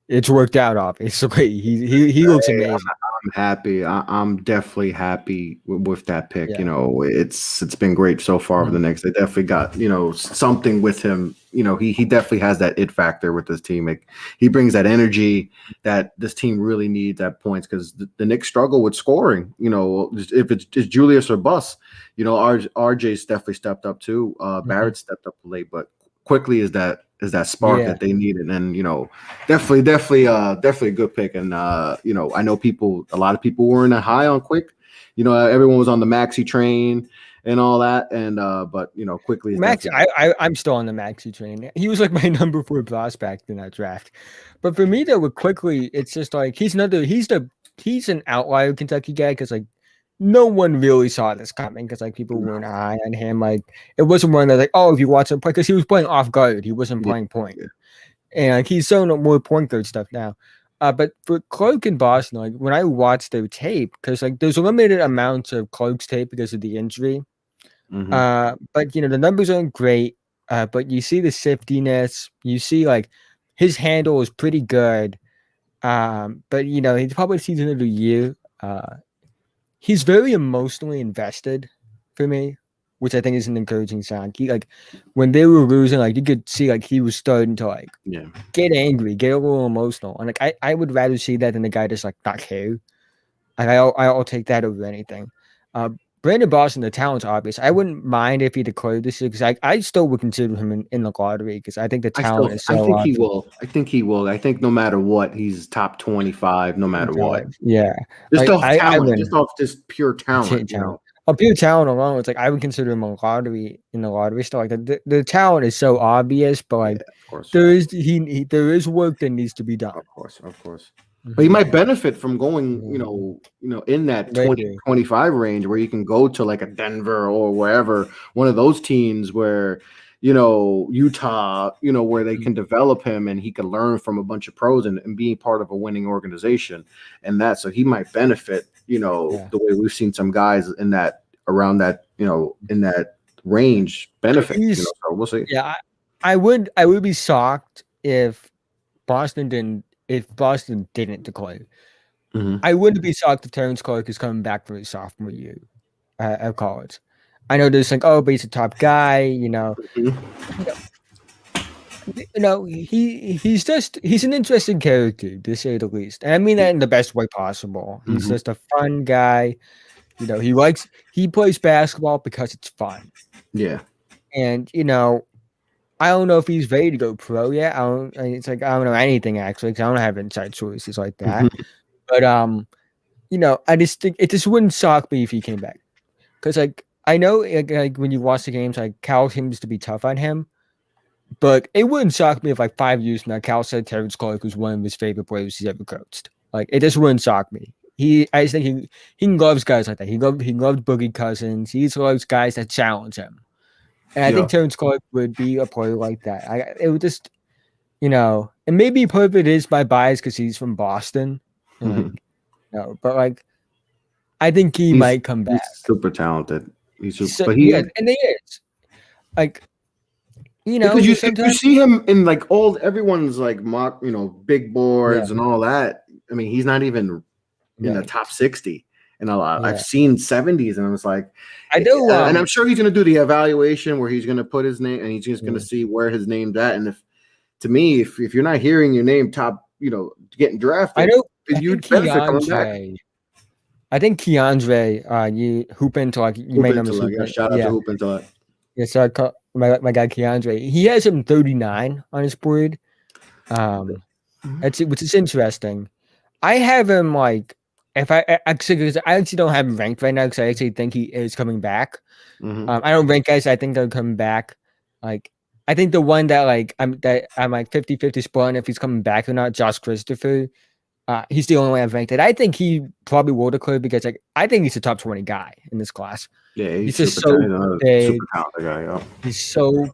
it's worked out. Obviously, he looks amazing. I'm happy. I'm definitely happy with that pick. Yeah. You know, it's been great so far for the Knicks. They definitely got, you know, something with him. You know, he definitely has that it factor with this team. Like, he brings that energy that this team really needs at points because the Knicks struggle with scoring. You know, if it's Julius or bus, you know, RJ's definitely stepped up too. Barrett stepped up late, but Quickly is that spark that they needed. And, you know, definitely a good pick. And, you know, I know a lot of people weren't high on Quick. You know, everyone was on the Maxi train and all that. And, but, you know, Quickly is Maxi, I'm still on the Maxi train. He was like my number 4 prospect in that draft. But for me, though, with Quickly, it's just like he's an outlier Kentucky guy because, like, no one really saw this coming because, like, people weren't high on him. Like, it wasn't one that, like, oh, if you watch him play, because he was playing off guard, he wasn't playing point. And, like, he's showing more point guard stuff now. But for Clark in Boston, like, when I watched their tape, because, like, there's a limited amount of Clark's tape because of the injury. But, you know, the numbers aren't great. But you see the shiftiness. You see, like, his handle is pretty good. But, you know, he's probably sees another year. He's very emotionally invested for me, which I think is an encouraging sign. He, like, when they were losing, like, you could see, like, he was starting to, like, get angry, get a little emotional. And, like, I would rather see that than the guy just, like, not care. Like, I'll take that over anything. Brandon Boston, the talent's obvious. I wouldn't mind if he declared this year because I still would consider him in the lottery because I think the talent is so. I think he will. I think no matter what, he's top 25. No matter what. Yeah, just off talent, just off just pure talent. You know, pure talent alone. It's like I would consider him a lottery in the lottery still. Like the talent is so obvious, but like of course. there is there is work that needs to be done. Of course. But he might benefit from going, you know, in that 20-25 range where you can go to like a Denver or wherever, one of those teams where, you know, Utah, you know, where they can develop him and he can learn from a bunch of pros and being part of a winning organization. And so he might benefit, you know, the way we've seen some guys in that around that, you know, in that range benefit. You know, so we'll see. Yeah, I would be shocked if Boston didn't declare. I wouldn't be shocked if Terence Clark is coming back for his sophomore year at college. I know there's like, oh, but he's a top guy, you know. You know, he's an interesting character, to say the least. And I mean that in the best way possible. He's just a fun guy. You know, he plays basketball because it's fun. Yeah. And, you know, I don't know if he's ready to go pro yet. I don't know anything actually because I don't have inside sources like that. But you know, I just think it just wouldn't shock me if he came back because like I know like when you watch the games, like Cal seems to be tough on him, but it wouldn't shock me if like 5 years from now Cal said Terence Clark was one of his favorite players he's ever coached. Like it just wouldn't shock me. I just think he loves guys like that. He loved Boogie Cousins. He loves guys that challenge him. And I think Terence Clark would be a player like that. It would just, you know, and maybe part of it is my bias because he's from Boston. Like, no, but like, I think he might come back. He's super talented. And he is. Like, you know, because you see him in like everyone's like mock, you know, big boards and all that. I mean, he's not even in the top 60. And a lot. I've seen 70s, and I was like, I do. And I'm sure he's going to do the evaluation where he's going to put his name, and he's just going to see where his name's at. And if you're not hearing your name top, you know, getting drafted, you'd benefit coming back. I think Keandre, you hoop into like you made him shout out to hoop into it. Yeah, so I call my guy Keandre. He has him 39 on his board. Which is interesting. I have him like. If I actually don't have him ranked right now because I actually think he is coming back. I don't rank guys. I think they'll come back. Like I think the one that like I'm like 50-50 split on if he's coming back or not. Josh Christopher. He's the only one I've ranked it. I think he probably will declare because I think he's a top 20 guy in this class. Yeah, he's just so big. Super talented guy. Yeah.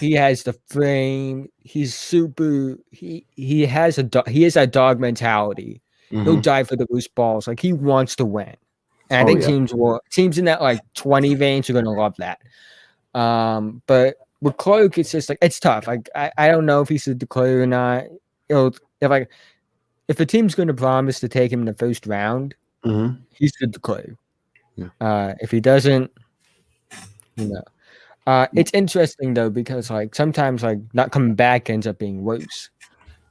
He has the frame. He's super. He has that dog mentality. He'll die for the loose balls. Like he wants to win. And I think teams in that like 20 range are gonna love that. But with Clark, it's just like it's tough. Like I don't know if he's a declare or not. If a team's gonna promise to take him in the first round, he's the declare. Yeah. If he doesn't, it's interesting though because like sometimes like not coming back ends up being worse.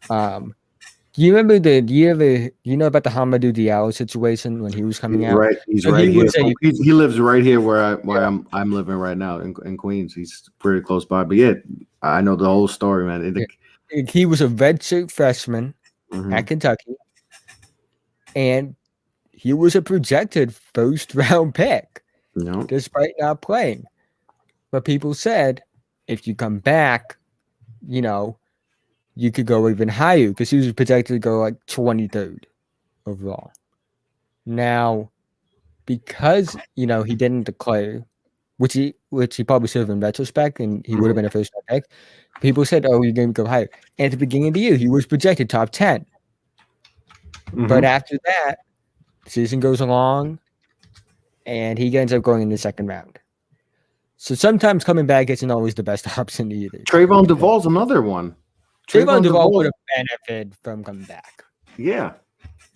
Do you remember you know about the Hamidou Diallo situation when he was coming out? Right, he's so right here. He lives right here where I'm living right now in Queens. He's pretty close by. But yeah, I know the whole story, man. He was a redshirt freshman at Kentucky, and he was a projected first-round pick, despite not playing. But people said, if you come back, you could go even higher because he was projected to go like 23rd overall. Now, because he didn't declare, which he probably should have in retrospect, and he would have been a first round pick. People said, "Oh, you're going to go higher." And at the beginning of the year, he was projected top 10. But after that, the season goes along, and he ends up going in the second round. So sometimes coming back isn't always the best option either. Trayvon Duvall's another one. Trayvon Duvall would have benefited from coming back. Yeah.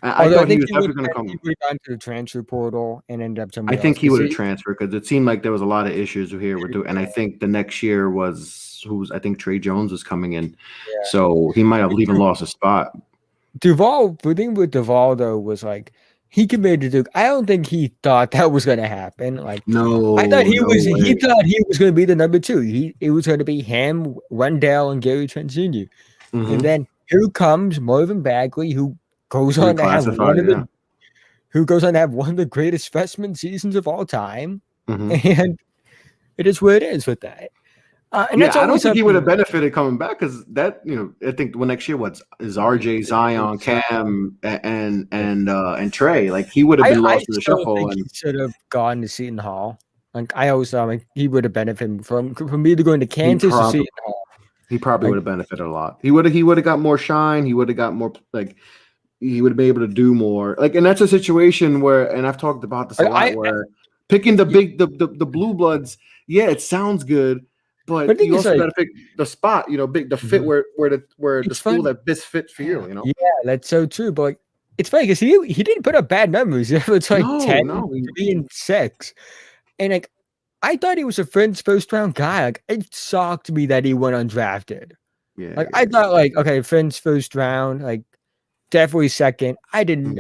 I thought he was definitely going to come. He would have gone to the transfer portal and ended up somewhere else. I think he would have transferred because it seemed like there was a lot of issues here with and I think the next year I think Trey Jones was coming in. Yeah. So he might have even lost a spot. Duvall, the thing with Duvall though was like he committed to Duke. I don't think he thought that was going to happen. Like no, I thought he thought he was going to be the number 2. It was going to be him, Wendell, and Gary Trent Jr. And then here comes Marvin Bagley, who goes on to have one of the greatest freshman seasons of all time, and it is what it is with that. And that's I don't think he would have benefited coming back because that I think next year is RJ, Zion, Cam, and Trey. Like he would have been lost in the shuffle. He should have gone to Seton Hall. Like I always thought, like he would have benefited from either going to Kansas or Seton Hall. He probably would have benefited a lot. He would have got more shine. He would have got more he would have been able to do more. And that's a situation where, and I've talked about this a lot, where picking the blue bloods, it sounds good, but you also got to pick the spot, the fit where the school that best fit for you. Yeah, that's so true. But it's funny because he didn't put up bad numbers. It's like 10, 3, and 6, and I thought he was a French first-round guy. Like, it shocked me that he went undrafted. Yeah. I thought, okay, French first round, definitely second. I didn't.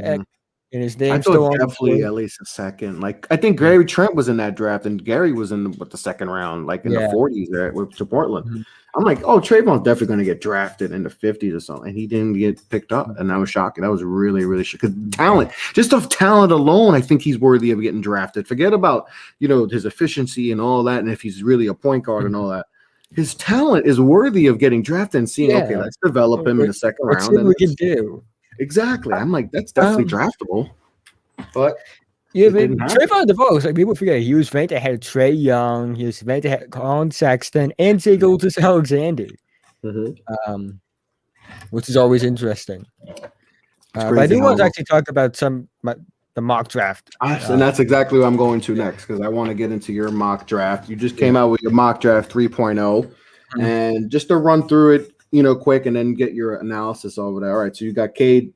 And his name still on definitely at least a second. I think Gary Trent was in that draft, and Gary was in the second round, in the 40s there to Portland. I'm like, oh, Trayvon's definitely going to get drafted in the 50s or something, and he didn't get picked up, and that was shocking. That was really, really shocking. Because talent, just off talent alone, I think he's worthy of getting drafted. Forget about his efficiency and all that, and if he's really a point guard and all that. His talent is worthy of getting drafted and seeing, okay, let's develop him in the second round. See what we can do. Exactly. I'm like, that's definitely draftable. But Trayvon DeVos, people forget he was ranked ahead of Trae Young, he was ranked ahead of Colin Sexton, and Shai Gilgeous-Alexander, which is always interesting. But I do want to actually talk about the mock draft. And that's exactly what I'm going to next, because I want to get into your mock draft. You just came out with your mock draft 3.0, and just to run through it, quick, and then get your analysis over there. All right, so you got Cade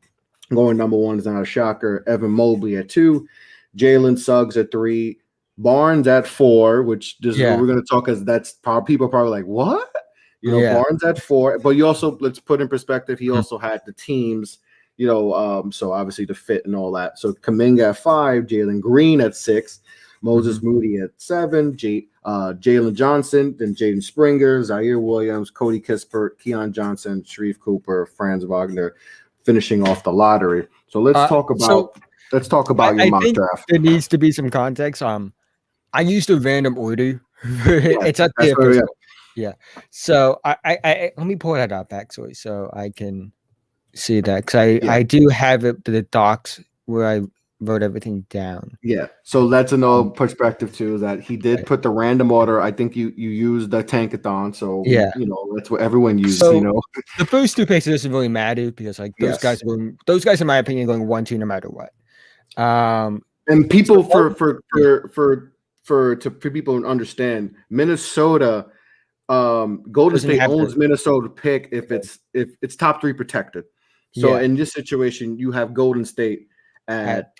going number 1, is not a shocker. Evan Mobley at 2, Jalen Suggs at 3, Barnes at 4, which what we're going to talk as that's people probably like, what? Barnes at 4, but you also, let's put in perspective, he also had the teams. So obviously the fit and all that. So Kuminga at 5, Jalen Green at 6, Moses Moody at 7, Jalen Johnson, then Jaden Springer, Zaire Williams, Cody Kispert, Keon Johnson, Sharif Cooper, Franz Wagner, finishing off the lottery. So let's talk about your mock draft. There needs to be some context. I used a random order. It's up there. Yeah. So I let me pull that up actually, so I can see that because I do have it the docs where I wrote everything down. Yeah, so that's another perspective too. That he did put the random order. I think you used the tankathon, so Yeah. that's what everyone used. So the first two picks doesn't really matter because like those guys in my opinion going 1-2 no matter what. And people for people to understand, Minnesota, Golden State owns Minnesota pick if it's top 3 protected. So in this situation, you have Golden State at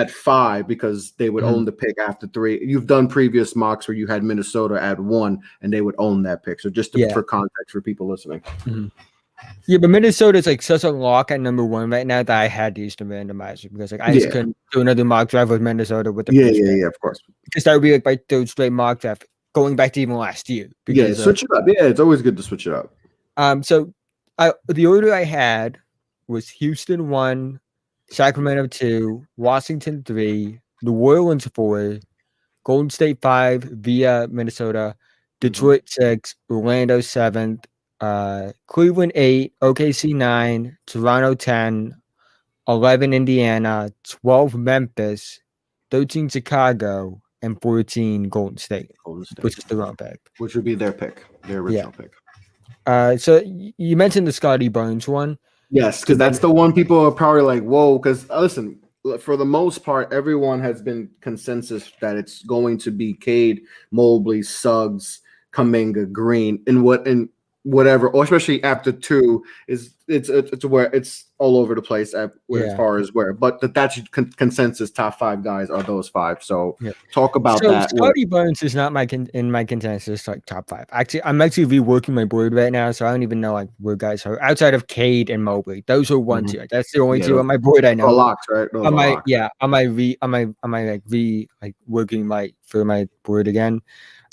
5 because they would own the pick after 3. You've done previous mocks where you had Minnesota at 1 and they would own that pick. So just for context for people listening. Yeah, but Minnesota is like such a lock at number 1 right now that I had to use the randomizer because like I just couldn't do another mock draft with Minnesota with the yeah, of course. Because that would be like my third straight mock draft going back to even last year. Because, switch it up. Yeah, it's always good to switch it up. So the order I had was Houston 1, Sacramento 2, Washington 3, New Orleans 4, Golden State 5 via Minnesota, Detroit 6, Orlando 7, Cleveland 8, OKC 9, Toronto 10, 11 Indiana, 12 Memphis, 13 Chicago, and 14 Golden State, which is the wrong pick. Which would be their pick, their original pick. So you mentioned the Scotty Barnes one. Yes, because that's the one people are probably like, whoa, because listen, for the most part, everyone has been consensus that it's going to be Cade, Mobley, Suggs, Kuminga, Green, and whatever, or especially after 2 it's where it's all over the place as far as where, but that's consensus top 5 guys are those 5. So talk about that. Scotty Barnes is not in my consensus like top 5. Actually, I'm reworking my board right now, so I don't even know like where guys are outside of Cade and Mobley. Those are 1, 2. That's the only 2 on my board I know. Locks, right? On my working for my board again.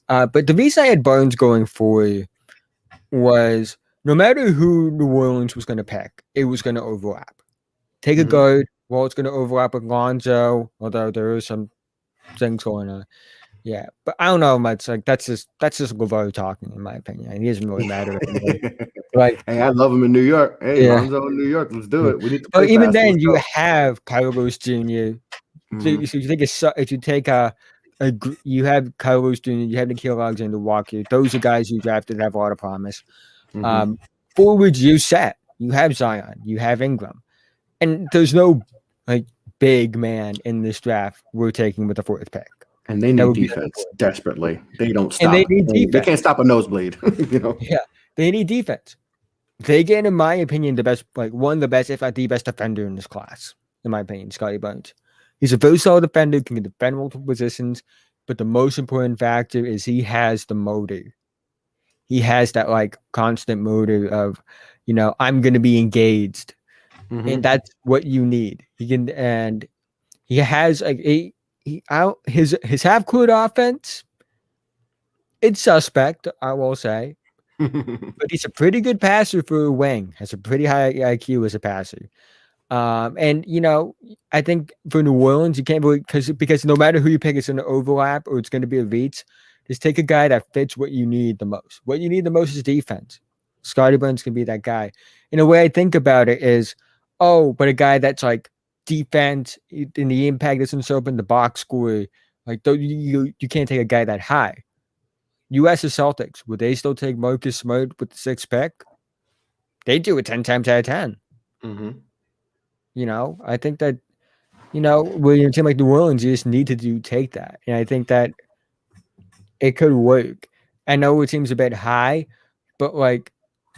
But the reason I had Barnes going for was no matter who New Orleans was going to pick, it was going to overlap. Take a guard, well, it's going to overlap with Lonzo, although there are some things going on. Yeah, but I don't know much. Like that's just LeVar talking, in my opinion. He doesn't really matter. Like, hey, I love him in New York. Hey, Lonzo in New York, let's do it. We need to. But even then, you have Carlos Jr. So if you take you have Carlos Jr., you have Nickeil Alexander-Walker. Those are guys you drafted that have a lot of promise. Forwards, you set. You have Zion. You have Ingram. And there's no like big man in this draft we're taking with the 4th pick. And they need defense desperately. They don't stop. And they need defense. They can't stop a nosebleed. Yeah, they need defense. They get, in my opinion, the best, like one of the best, if not the best defender in this class, in my opinion, Scotty Barnes. He's a very solid defender, can defend multiple positions, but the most important factor is he has the motor. He has that like constant motor of, I'm going to be engaged, and that's what you need. He can, and he has like his half court offense. It's suspect, I will say, but he's a pretty good passer for a wing. Has a pretty high IQ as a passer. And I think for New Orleans, you can't really because no matter who you pick, it's going to overlap or it's going to be a reach. Just take a guy that fits what you need the most. What you need the most is defense. Scotty Barnes can be that guy. And the way I think about it is, but a guy that's like defense in the impact doesn't show up in the box score. Like you can't take a guy that high. You ask the Celtics, would they still take Marcus Smart with the 6th pick? They do it 10 times out of 10. I think that, when you're a team like New Orleans, you just need to take that. And I think that it could work. I know it seems a bit high, but like,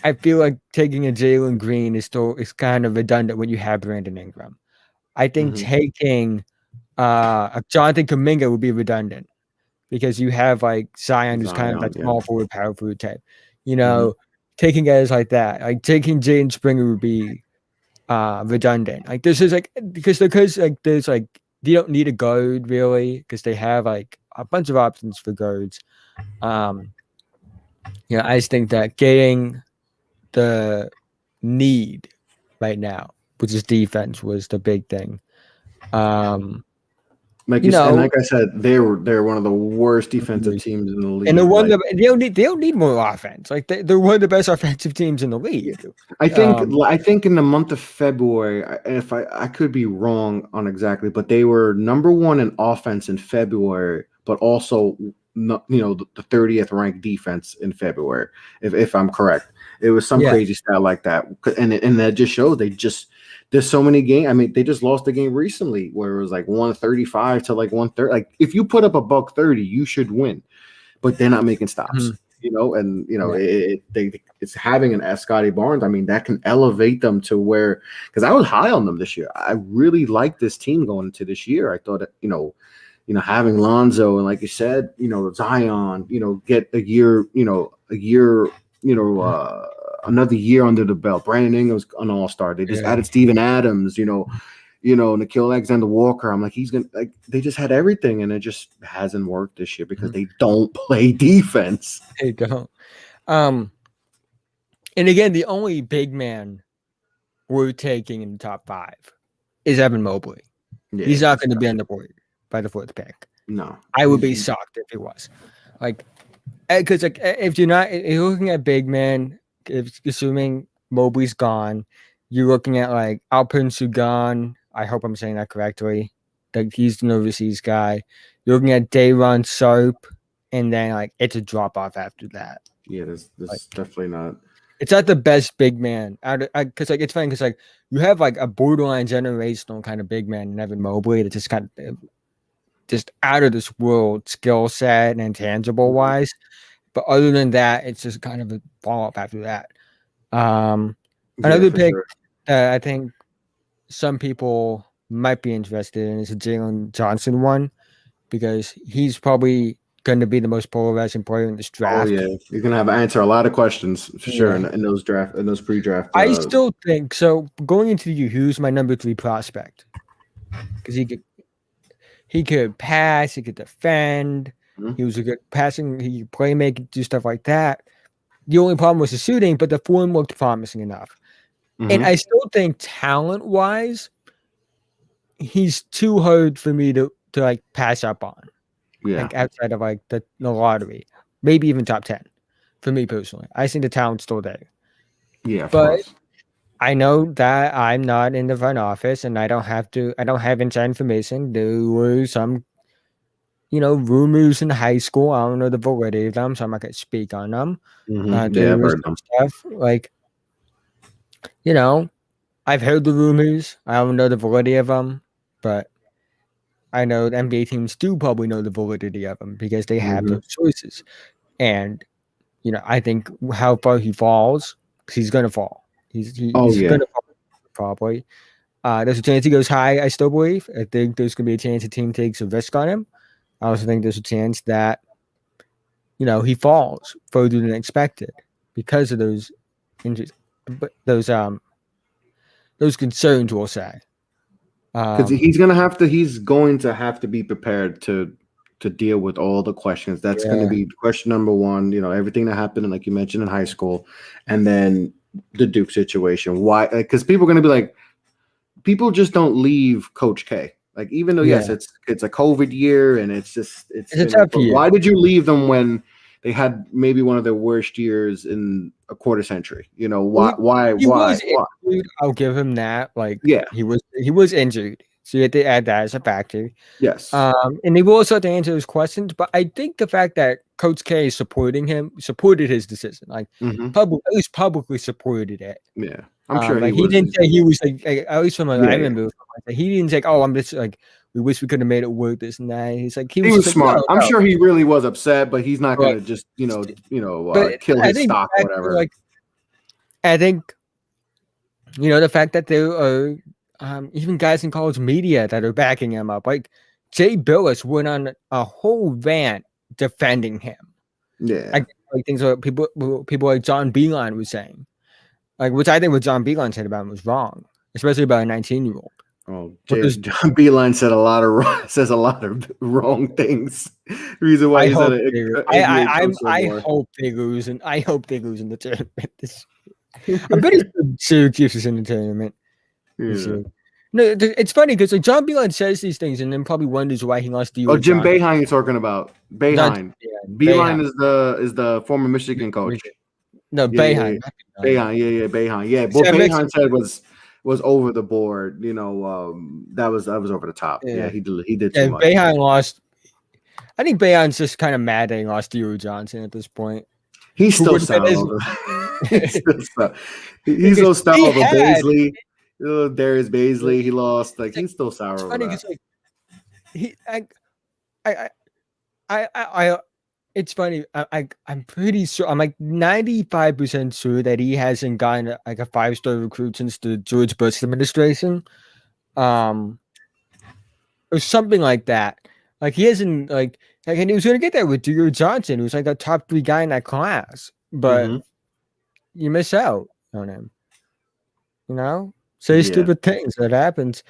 I feel like taking a Jalen Green is kind of redundant when you have Brandon Ingram. I think taking a Jonathan Kuminga would be redundant because you have like Zion, who's kind of that small forward, power forward type. Taking guys like that, like taking Jaden Springer would be redundant. Like this is like because like there's like you don't need a guard really because they have like a bunch of options for guards. I just think that getting the need right now, which is defense, was the big thing. Like you and know, like I said, they're one of the worst defensive teams in the and league. Like, they don't need more offense. Like they're one of the best offensive teams in the yeah. league. I think in the month of February, if I could be wrong on exactly, but they were number one in offense in February, but also the 30th ranked defense in February, if I'm correct. It was some Yeah. crazy stat like that, and that just shows there's so many games. I mean, they just lost a game recently where it was like 135 to like 130. Like if you put up a buck 30, you should win, but they're not making stops. Mhm. And Yeah. it's having an Scotty Barnes. I mean, that can elevate them to where, because I was high on them this year. I really liked this team going into this year. I thought that, having Lonzo and like you said, Zion, get another year under the belt. Brandon Ingram's an all-star. They just added Steven Adams, Nickeil Alexander-Walker. I'm like, he's gonna, like, they just had everything, and it just hasn't worked this year because they don't play defense. They don't. And again, the only big man we're taking in the top 5 is Evan Mobley. Yeah, he's not going to be on the board by the 4th pick. No, I would be shocked if he was. Like, because if you're looking at big man, assuming Mobley's gone, you're looking at like Alperen Sugan. I hope I'm saying that correctly. Like he's an overseas guy. You're looking at Day'Ron Sharpe, and then like it's a drop off after that. Yeah, there's definitely not. It's not the best big man because like it's funny because like you have like a borderline generational kind of big man in Evan Mobley that just kind of just out of this world skill set and intangible wise. But other than that, it's just kind of a follow up after that. Another pick that I think some people might be interested in is a Jalen Johnson one because he's probably going to be the most polarizing player in this draft. Oh yeah, you're gonna have to answer a lot of questions for sure in those pre-draft. I still think so. Going into you, who's my number 3 prospect? Because he could pass, he could defend. Mm-hmm. He was a good passing. He could play, make, do stuff like that. The only problem was the shooting, but the form looked promising enough. Mm-hmm. And I still think talent-wise, he's too hard for me to like pass up on. Yeah. Like outside of like the lottery, maybe even top 10 for me personally. I think the talent's still there. Yeah, but I know that I'm not in the front office and I don't have inside information. There were some, rumors in high school. I don't know the validity of them, so I'm not going to speak on them. Mm-hmm. I've heard them. Stuff like, I've heard the rumors. I don't know the validity of them, but I know the NBA teams do probably know the validity of them because they have those choices. And, I think how far he falls, because he's going to fall. He's going to fall probably. There's a chance he goes high, I still believe. I think there's going to be a chance the team takes a risk on him. I also think there's a chance that, he falls further than expected because of those injuries, those concerns, we'll say. Because he's going to have to be prepared to deal with all the questions. That's going to be question number 1. Everything that happened, like you mentioned, in high school, and then the Duke situation. Why? Because people are going to be like, people just don't leave Coach K. Like, even though yes, it's a COVID year and it's a tough year. Why did you leave them when they had maybe one of their worst years in a quarter century? Why? I'll give him that. Like, he was injured, so you have to add that as a factor. Yes. And they will also have to answer those questions. But I think the fact that Coach K is supported his decision, like at least publicly supported it. Yeah, I'm sure he didn't say he was like at least from I remember he didn't say, "Oh, I'm just like we wish we could have made it work this and that." He's like he was smart. Like, no, I'm sure he really was upset, but he's not going to just kill his stock or whatever. Like, I think the fact that there are even guys in college media that are backing him up, like Jay Billis went on a whole rant defending him. Yeah, like things like people like John Beilein was saying, like which I think what John Beilein said about him was wrong, especially about a 19-year-old. Oh, John Beilein says a lot of wrong things. Reason why he's I hope they lose, and I hope they lose in the tournament. I'm pretty sure Syracuse is in the tournament. Yeah. No, it's funny because like John Beilein says these things and then probably wonders why he lost to Jim Johnson. Boeheim you're talking about. Boeheim. Beilein is the former Michigan coach. No, Boeheim. Boeheim, Boeheim. Yeah, what Boeheim said was over the board. You know, that was over the top. Yeah, he did too much. Boeheim lost. I think Boeheim's just kind of mad that he lost to Johnson at this point. He's still sour over. He's so sour over Baisley. Darius Baisley, he lost. Like he's still sour over that. It's funny. I'm pretty sure. I'm like 95% sure that he hasn't gotten like a 5-star recruit since the George Bush administration, or something like that. Like he hasn't and he was gonna get that with Drew Johnson, who's like a top 3 guy in that class, but you miss out on him. You know, say stupid things that happens.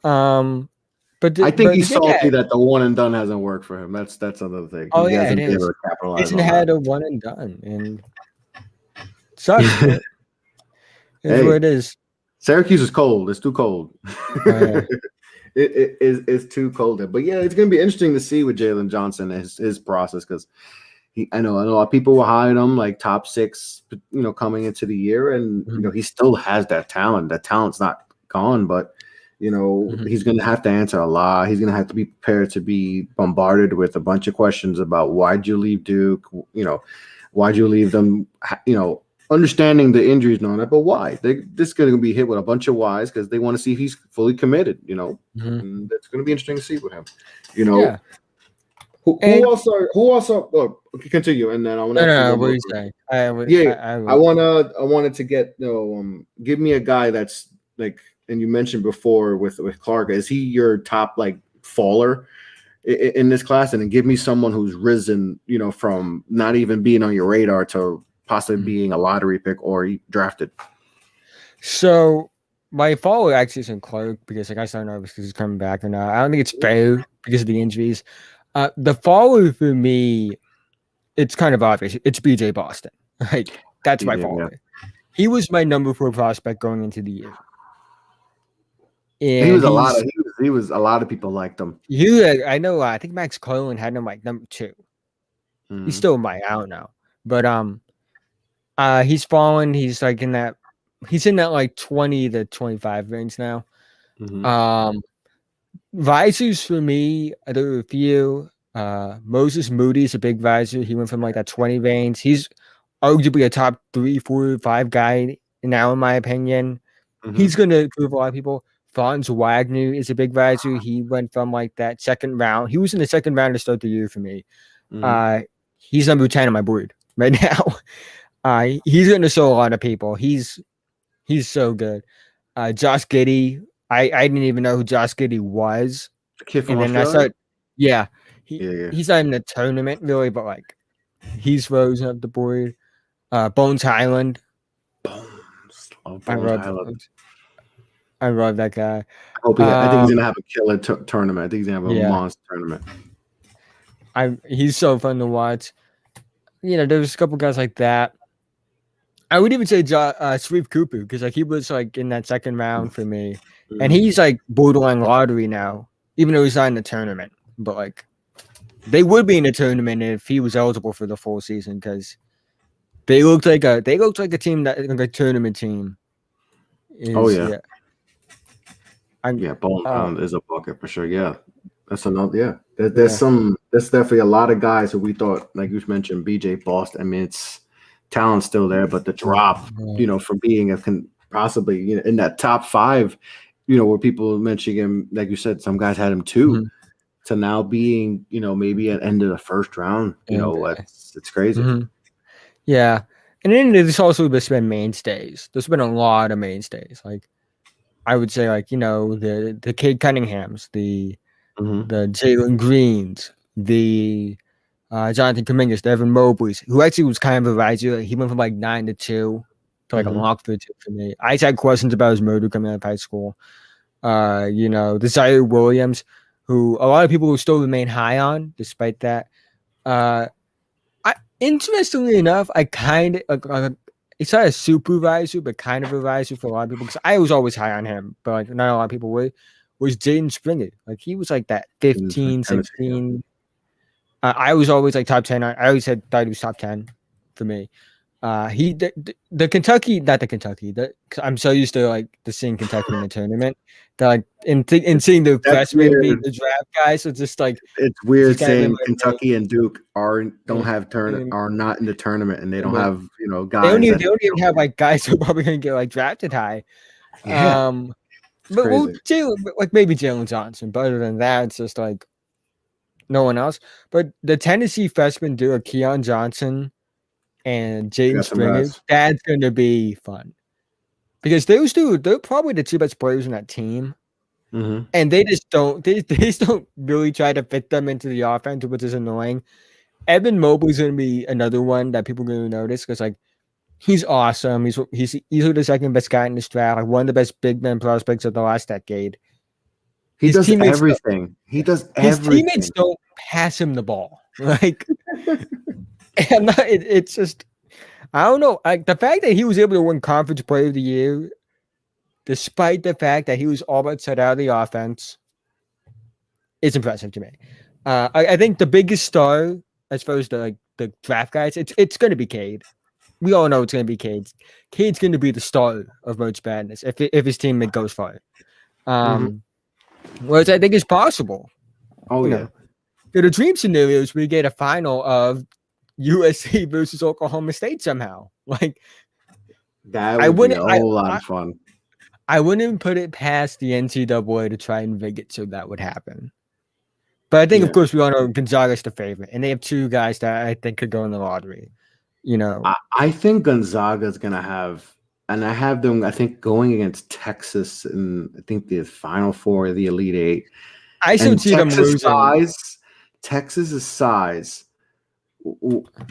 But I think he's salty that the one and done hasn't worked for him. That's another thing. Oh yeah, it is. He hasn't had a one and done, and sucks. It's what it is. Syracuse is cold. It's too cold. It's too cold there. But yeah, it's gonna be interesting to see with Jalen Johnson his process because I know a lot of people were high on him like top 6, coming into the year, and he still has that talent. That talent's not gone, but he's going to have to answer a lot. He's going to have to be prepared to be bombarded with a bunch of questions about why'd you leave Duke? Why'd you leave them? Understanding the injuries and all that, but why? This going to be hit with a bunch of whys because they want to see if he's fully committed. And that's going to be interesting to see with him. Yeah. Who else? Oh, continue, and then I want to. No, what are you saying? I wanted to get give me a guy that's like. And you mentioned before with Clark, is he your top like faller in this class? And then give me someone who's risen, from not even being on your radar to possibly being a lottery pick or drafted. So my faller actually isn't Clark because like I started nervous because he's coming back or not. I don't think it's fair because of the injuries. The faller for me, it's kind of obvious. It's BJ Boston. Like that's my faller. Yeah. He was my number 4 prospect going into the year. And he was a lot of people liked him. I know. I think Max Cohen had him like number 2. He's still I don't know, but he's fallen. He's like in that like 20 to 25 range now. Risers for me, there were a few. Moses Moody's a big riser. He went from like that 20 range. He's arguably a top 3, 4, 5 guy now, in my opinion. He's gonna prove a lot of people. Franz Wagner is a big riser. He went from like that 2nd round. He was in the 2nd round to start the year for me. He's number 10 on my board right now. He's going to show a lot of people. He's so good. Josh Giddey. I didn't even know who Josh Giddey was. The kid from Australia? He's not in the tournament really, but like he's rose up the board. Bones Highland. I love that guy. I think he's gonna have a killer tournament. I think he's gonna have a monster tournament. He's so fun to watch. There's a couple guys like that. I would even say Sweep Kupu because like he was like in that 2nd round for me, and he's like borderline lottery now, even though he's not in the tournament. But like they would be in the tournament if he was eligible for the full season because they looked like a team that like a tournament team. Bone Pound is a bucket for sure. Yeah, that's another. Yeah, there's definitely a lot of guys who we thought, like you mentioned, BJ Boston. I mean, it's talent still there, but the drop, from being possibly in that top 5, where people mentioning him, like you said, some guys had him 2, to now being, maybe at end of the 1st round. It's crazy. Yeah, and then there's also been mainstays. There's been a lot of mainstays, like. I would say like, the Cade Cunninghams, the Jalen Greens, the Jonathan Kumingas, the Evan Mobleys, who actually was kind of a riser. He went from like 9 to 2 to like a lock for 2 for me. I just had questions about his motor coming out of high school. The Zaire Williams, who a lot of people will still remain high on despite that. Interestingly enough, I kind of he's not a supervisor, but kind of a riser for a lot of people. Because I was always high on him, but like not a lot of people were. Was Jaden Springer. Like he was like that 15, 16. I was always like top 10. I always thought he was top 10 for me. The Kentucky, not the Kentucky. I'm so used to like seeing Kentucky in the tournament. That like in seeing the freshmen beat the draft guys. So it's just like it's weird saying Kentucky and Duke are not in the tournament, and they don't have guys. They don't even have like guys who are probably gonna get like drafted high. Yeah. But like maybe Jalen Johnson. But other than that, it's just like no one else. But the Tennessee freshmen do Keon Johnson and Jaden Springer. That's going to be fun because those two, they're probably the two best players in that team, and they just don't. They just don't really try to fit them into the offense, which is annoying. Evan Mobley's going to be another one that people are going to notice because like he's awesome. He's easily the second best guy in this draft. Like one of the best big man prospects of the last decade. He does everything. His teammates don't pass him the ball. Like, and it's just, I don't know. Like the fact that he was able to win Conference Player of the Year, despite the fact that he was all but set out of the offense, is impressive to me. I think the biggest star, as far as the draft guys, it's going to be Cade. We all know it's going to be Cade. Cade's going to be the star of March Madness if his teammate goes far. Whereas I think it's possible. Oh, yeah. The dream scenarios we get a final of USC versus Oklahoma State somehow. Like that would be a whole lot of fun. I wouldn't put it past the NCAA to try and rig it so that would happen. But I think, of course, we all know Gonzaga's the favorite, and they have two guys that I think could go in the lottery. I think Gonzaga's gonna have. And I have them, I think, going against Texas in, I think, the Final Four of the Elite Eight. I still see them losing. Texas's size,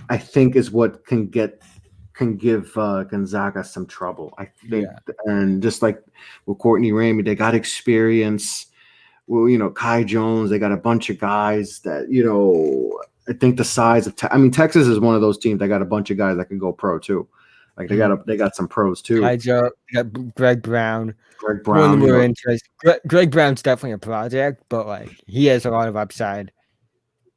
I think, is what can give Gonzaga some trouble. I think, and just like with Courtney Ramey, they got experience. Well, Kai Jones, they got a bunch of guys that I think the size of. Texas is one of those teams that got a bunch of guys that can go pro too. Like they got some pros too. They got Greg Brown. Greg Brown's definitely a project, but like he has a lot of upside.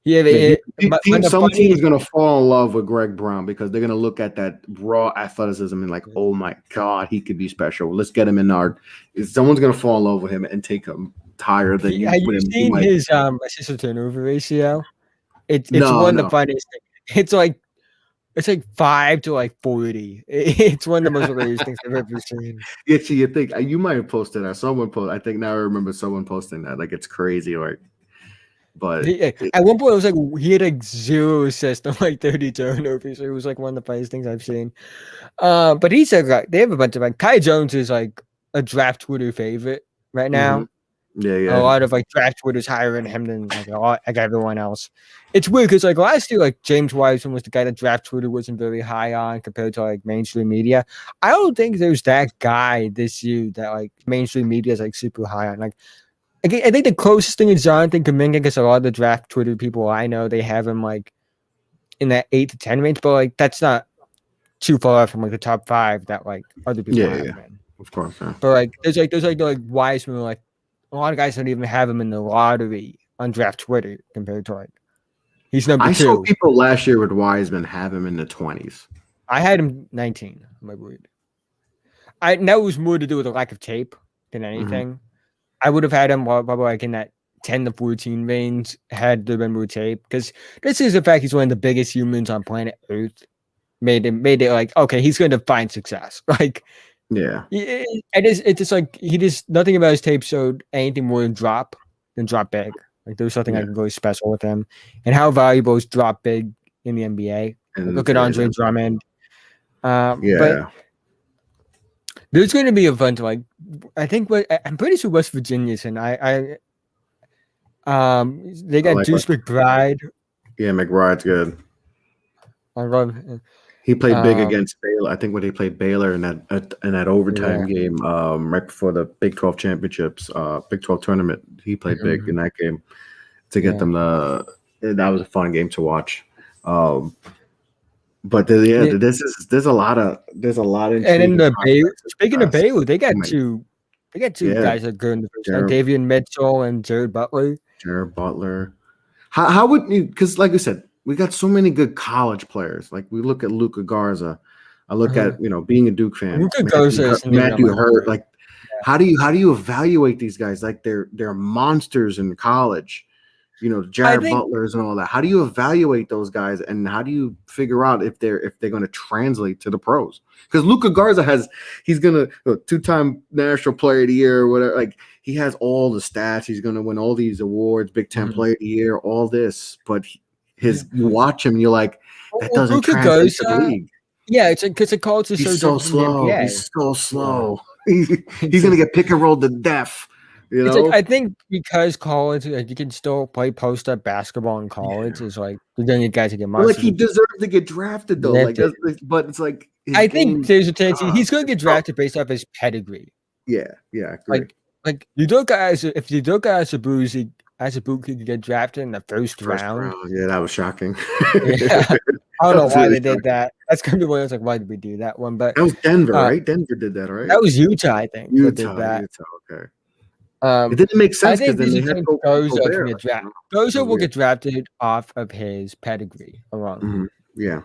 Some team is gonna fall in love with Greg Brown because they're gonna look at that raw athleticism and like, oh my god, he could be special. Let's get him in our. Someone's gonna fall in love with him and take him higher than you. Have you seen his assist to turnover ratio? It's one of the funniest things. It's like 5 to 40. It's one of the most hilarious things I've ever seen. Yeah, you think you might have posted that. Someone posted. I think now I remember someone posting that. Like it's crazy. But at one point it was like he had like 0 assists on like 30 turnovers. It was like one of the funniest things I've seen. But he said they have a bunch of like Kai Jones is like a draft Twitter favorite right now. Yeah. A lot of like draft Twitter's higher than him than like everyone else. It's weird because like last year, like James Wiseman was the guy that draft Twitter wasn't very high on compared to like mainstream media. I don't think there's that guy this year that like mainstream media is like super high on. Like I think the closest thing is Jonathan Kuminga because a lot of the draft Twitter people I know they have him like in that 8 to 10 range, but like that's not too far from like the top 5 that like other people have him in. Of course. Yeah. But like there's Wiseman like. A lot of guys don't even have him in the lottery on draft Twitter compared to like he's number 2. I saw people last year with Wiseman have him in the 20s. I had him 19. My word. That was more to do with a lack of tape than anything. I would have had him probably like in that 10 to 14 range had there been more tape because this is the fact he's one of the biggest humans on planet Earth. Made it like okay, he's going to find success. Like. Yeah, it's just like he just nothing about his tape showed anything more than drop big. Like there was something like really special with him, and how valuable is drop big in the NBA. Look at Andre Drummond. But there's going to be a bunch of like I think I'm pretty sure West Virginia's and they got Deuce McBride. Yeah, McBride's good. I love. He played big against Baylor. I think when they played Baylor in that overtime game right before the Big 12 championships, Big 12 tournament, he played big in that game to get them the. That was a fun game to watch. But there's a lot of and then intriguing speaking of Baylor, they got Like, two guys that are good in the first round, Jared, Davian Mitchell and Jared Butler. Jared Butler. How would you? Because like I said, we got so many good college players. Like we look at Luka Garza. I look at being a Duke fan. Luka Garza is Matthew Hurt. Like, how do you evaluate these guys? Like they're monsters in college. Jared Butlers and all that. How do you evaluate those guys, and how do you figure out if they're going to translate to the pros? Because Luka Garza he's gonna two-time National Player of the Year or whatever. Like he has all the stats. He's gonna win all these awards, Big Ten Player of the Year, all this. But you watch him, you're like, that doesn't translate to the league. Yeah, it's because the college is so slow. He's so slow. He's gonna get pick and rolled to death. It's like, I think because college, like you can still play post-up basketball in college, is like you're gonna get guys to get monsters. Like he deserves to get drafted though. But it's like I think there's a chance he's gonna get drafted based off his pedigree. Yeah, great. Like you don't guys, if you don't guys a boot could get drafted in the first round. Yeah, that was shocking. Yeah. I don't know why they did that. That's gonna be one. I was like, why did we do that one? But that was Denver, right? Denver did that, right? That was Utah, I think. Utah, okay. It didn't make sense because then they had Goza will get drafted off of his pedigree alone. Yeah.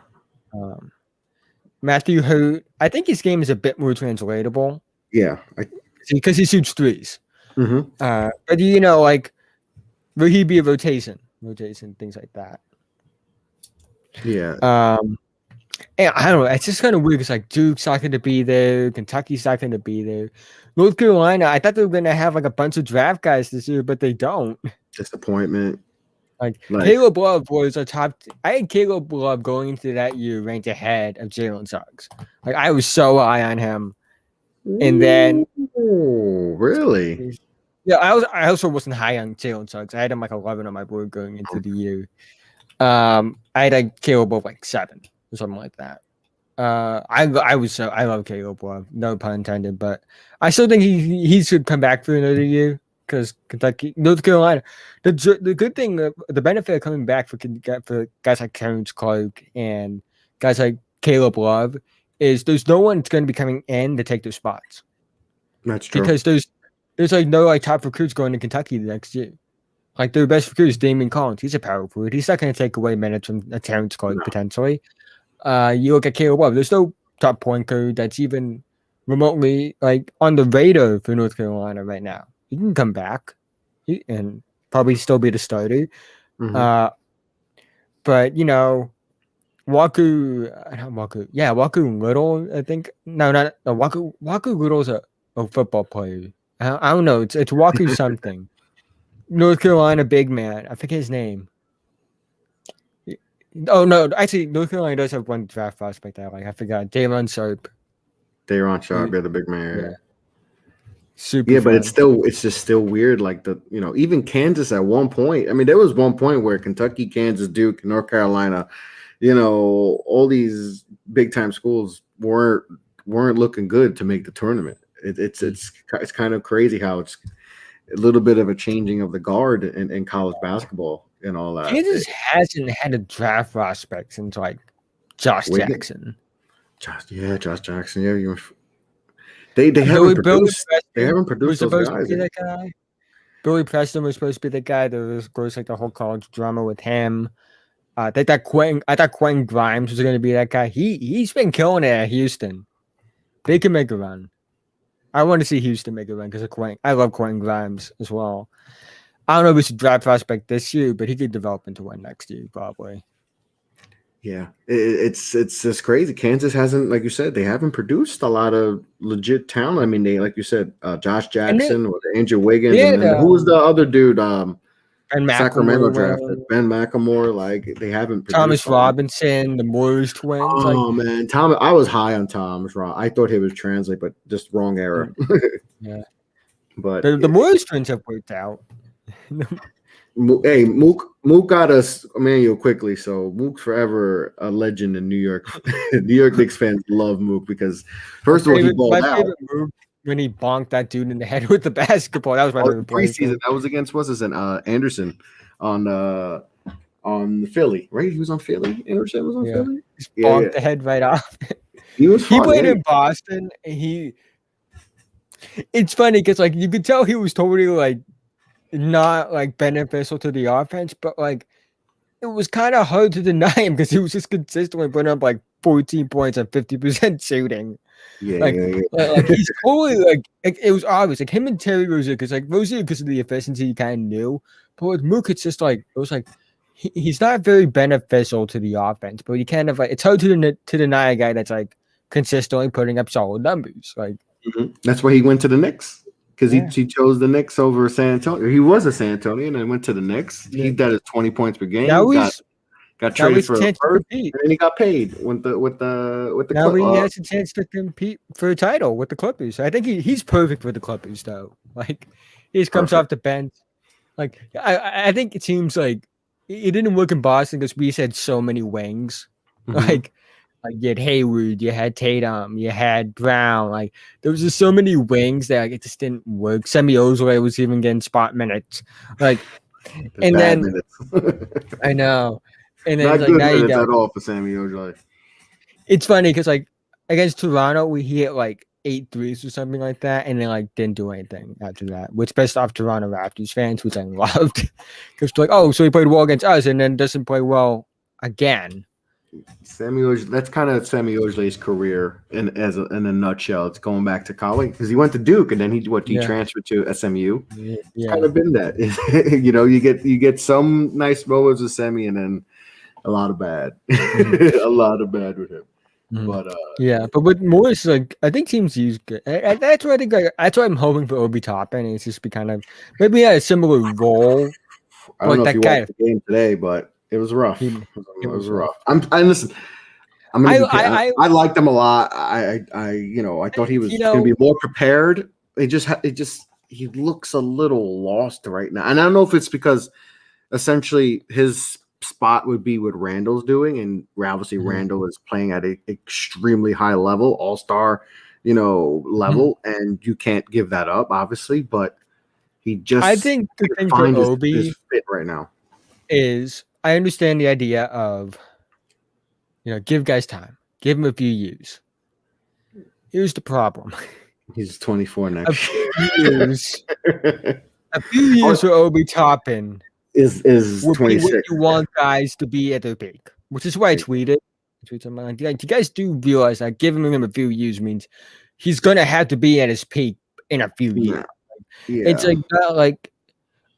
Matthew Hurt, I think his game is a bit more translatable. Yeah. Because he shoots threes. But like, will he be a rotation, things like that? Yeah. And I don't know. It's just kind of weird. It's like Duke's not going to be there. Kentucky's not going to be there. North Carolina, I thought they were going to have like a bunch of draft guys this year, but they don't. Disappointment. Like Caleb Love was a top. I had Caleb Love going into that year ranked ahead of Jalen Suggs. Like I was so high on him, and then really, yeah, I also wasn't high on Jalen Suggs. I had him like 11 on my board going into the year. I had like Caleb Love like 7 or something like that. I love Caleb Love, no pun intended, but I still think he should come back for another year because Kentucky, North Carolina, the good thing, the benefit of coming back for guys like Terence Clark and guys like Caleb Love is there's no one that's going to be coming in to take their spots. That's true. Because there's like no like top recruits going to Kentucky the next year. Like their best recruit is Damian Collins. He's a power forward. He's not going to take away minutes from Terence Clark potentially. You look at Caleb Love. There's no top point guard that's even remotely like on the radar for North Carolina right now. He can come back and probably still be the starter. But Walker Little. I think Walker Little's a football player. I don't know. It's Walker something. North Carolina big man. I forget his name. Oh no! Actually, North Carolina does have one draft prospect I like. I forgot. Daron Sharp. Yeah, the big man. Yeah. Super. Yeah, but it's just still weird. Like even Kansas at one point. I mean, there was one point where Kentucky, Kansas, Duke, North Carolina, all these big time schools weren't looking good to make the tournament. It's kind of crazy how it's a little bit of a changing of the guard in college basketball and all that. Kansas hasn't had a draft prospect since like Josh Jackson. Josh Jackson. Yeah, they haven't produced. They haven't produced those guys. Billy Preston was supposed to be the guy. There was, of course, like the whole college drama with him. I thought Quentin Grimes was going to be that guy. He's been killing it at Houston. They can make a run. I want to see Houston make a run because I love Quentin Grimes as well. I don't know if it's a draft prospect this year, but he could develop into one next year probably. Yeah, it's just crazy. Kansas hasn't, like you said, they haven't produced a lot of legit talent. I mean, they, like you said, Josh Jackson or Andrew Wiggins, and then who was the other dude? Sacramento drafted Ben McLemore. Like they haven't produced Thomas Robinson, the Moores twins. Oh man, Thomas! I was high on Thomas. I thought he was translate, but just wrong era. Yeah, but the Moores twins have worked out. Hey, Mook got us Emmanuel quickly, so Mook's forever a legend in New York. New York Knicks fans love Mook because first of all, he balled out. When he bonked that dude in the head with the basketball, that was my favorite preseason. That was against Anderson on Philly, right? He was on Philly. Anderson was on Philly. Just bonked the head right off. He was fun. He played in Boston. And it's funny because like you could tell he was totally like not like beneficial to the offense, but like it was kind of hard to deny him because he was just consistently putting up like 14 points and 50% shooting. Like he's totally like it was obvious. Like him and Terry Rozier, because like Rozier, because of the efficiency, you kind of knew. But with Mook, it's just like it was like he's not very beneficial to the offense. But you kind of like it's hard to deny a guy that's like consistently putting up solid numbers. Like that's why he went to the Knicks. Because he chose the Knicks over San Antonio. He was a San Antonio and then went to the Knicks. Yeah. He got his 20 points per game. Now got traded for a first, and then he got paid with the now he has a chance to compete for a title with the Clippers. I think he's perfect for the Clippers though. Like he just comes off the bench. Like I think it seems like it didn't work in Boston because we had so many wings. Like you had Hayward, you had Tatum, you had Brown. Like there was just so many wings that like, it just didn't work. Semi Ojeleye was even getting spot minutes. Like, and then I know, and then not like good now minutes at all for Semi Ojeleye. It's funny because like against Toronto, he hit like 8 threes or something like that, and then like didn't do anything after that. Which pissed off Toronto Raptors fans, which I loved, because like, oh, so he played well against us, and then doesn't play well again. That's kind of Semi Ojeleye's career in a nutshell. It's going back to college because he went to Duke and then he transferred to SMU. It's kind of been that. You get some nice moments with Semi and then a lot of bad, a lot of bad with him. But but with Morris, like I think teams use good. That's what I think. That's why I'm hoping for Obi Toppin. It's just be kind of maybe a similar role. I don't know if you watched the game today, but it was rough. It was rough. I liked him a lot. I thought he was going to be more prepared. He looks a little lost right now, and I don't know if it's because essentially his spot would be what Randall's doing, and obviously Randall is playing at an extremely high level, all-star, level, and you can't give that up, obviously. But he just I think the thing for Obi his fit right now is I understand the idea of, give guys time, give him a few years. Here's the problem. He's 24 next year. A few years for Obi Toppin is 26. What you want guys to be at their peak, which is why I tweeted. Like, you guys do realize that giving him a few years means he's going to have to be at his peak in a few years. Yeah. It's like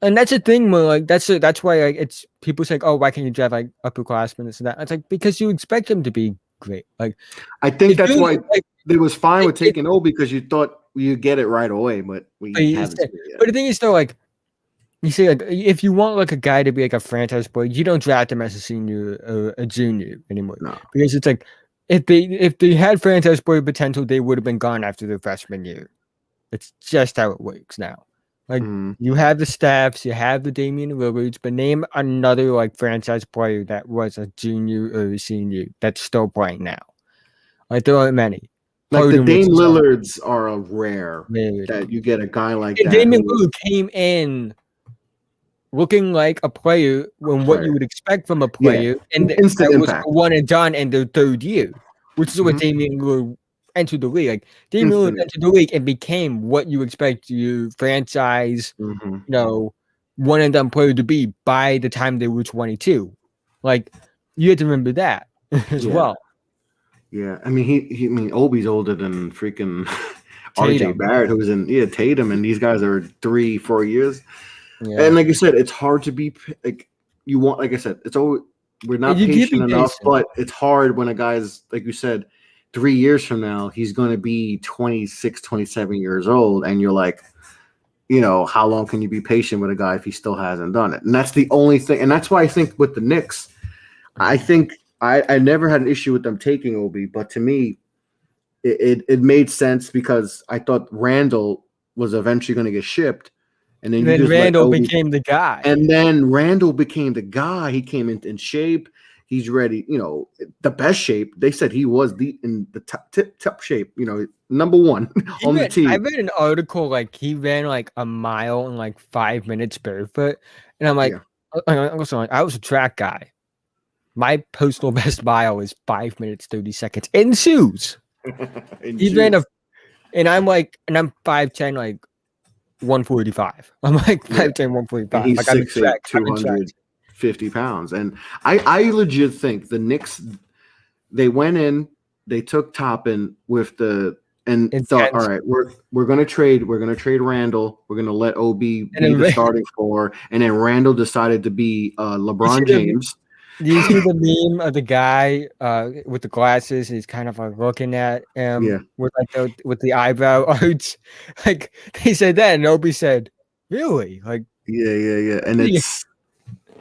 and that's the thing where like that's why it's people say, oh, why can't you draft like upperclassmen, this and that? It's like because you expect them to be great. Like I think that's why it was fine with taking Obi because you thought you get it right away, but we haven't. But the thing is though, like you say, like if you want like a guy to be like a franchise player, you don't draft him as a senior or a junior anymore. No. Because it's like if they had franchise player potential, they would have been gone after their freshman year. It's just how it works now. Like you have the Staffs, you have the Damian Lillards, but name another like franchise player that was a junior or a senior that's still playing now. Like there aren't many. Like the Dame Lillards are a rare that you get a guy like that. Damian Lillard came in looking like a player when what you would expect from a player, and that was one and done in their third year, which is what Damian Lillard entered the league. Like Damian Lillard entered the league and became what you expect your franchise, one and done player to be by the time they were 22. Like you have to remember that as well. Yeah, I mean Obi's older than freaking RJ Barrett, who was in Tatum, and these guys are 3-4 years. Yeah. And like you said, it's hard to be like you want. Like I said, it's always we're not patient enough, but it's hard when a guy's like you said, 3 years from now he's going to be 26, 27 years old, and you're like, how long can you be patient with a guy if he still hasn't done it? And that's the only thing. And that's why I think with the Knicks, I think I never had an issue with them taking Obi, but to me, it made sense because I thought Randall was eventually going to get shipped. And then Randall became the guy. And then Randall became the guy. He came in shape. He's ready, the best shape. They said he was in the top shape, number one on the team. I read an article like he ran like a mile in like 5 minutes barefoot. And I'm like, I was a track guy. my personal best mile is 5 minutes 30 seconds in shoes. And I'm 5'10", like 145. I'm like 5'10", 145. And he's like I'm 6'8", 250 pounds. And I legit think the Knicks, they went in, they took Toppin with the and thought, all right, we're gonna trade Randall. We're gonna let OB be the starting four, and then Randall decided to be LeBron James. Do you see the meme of the guy with the glasses? He's kind of like looking at him with the eyebrow arch. Like they said that, and OB said, "Really?" Like yeah. And it's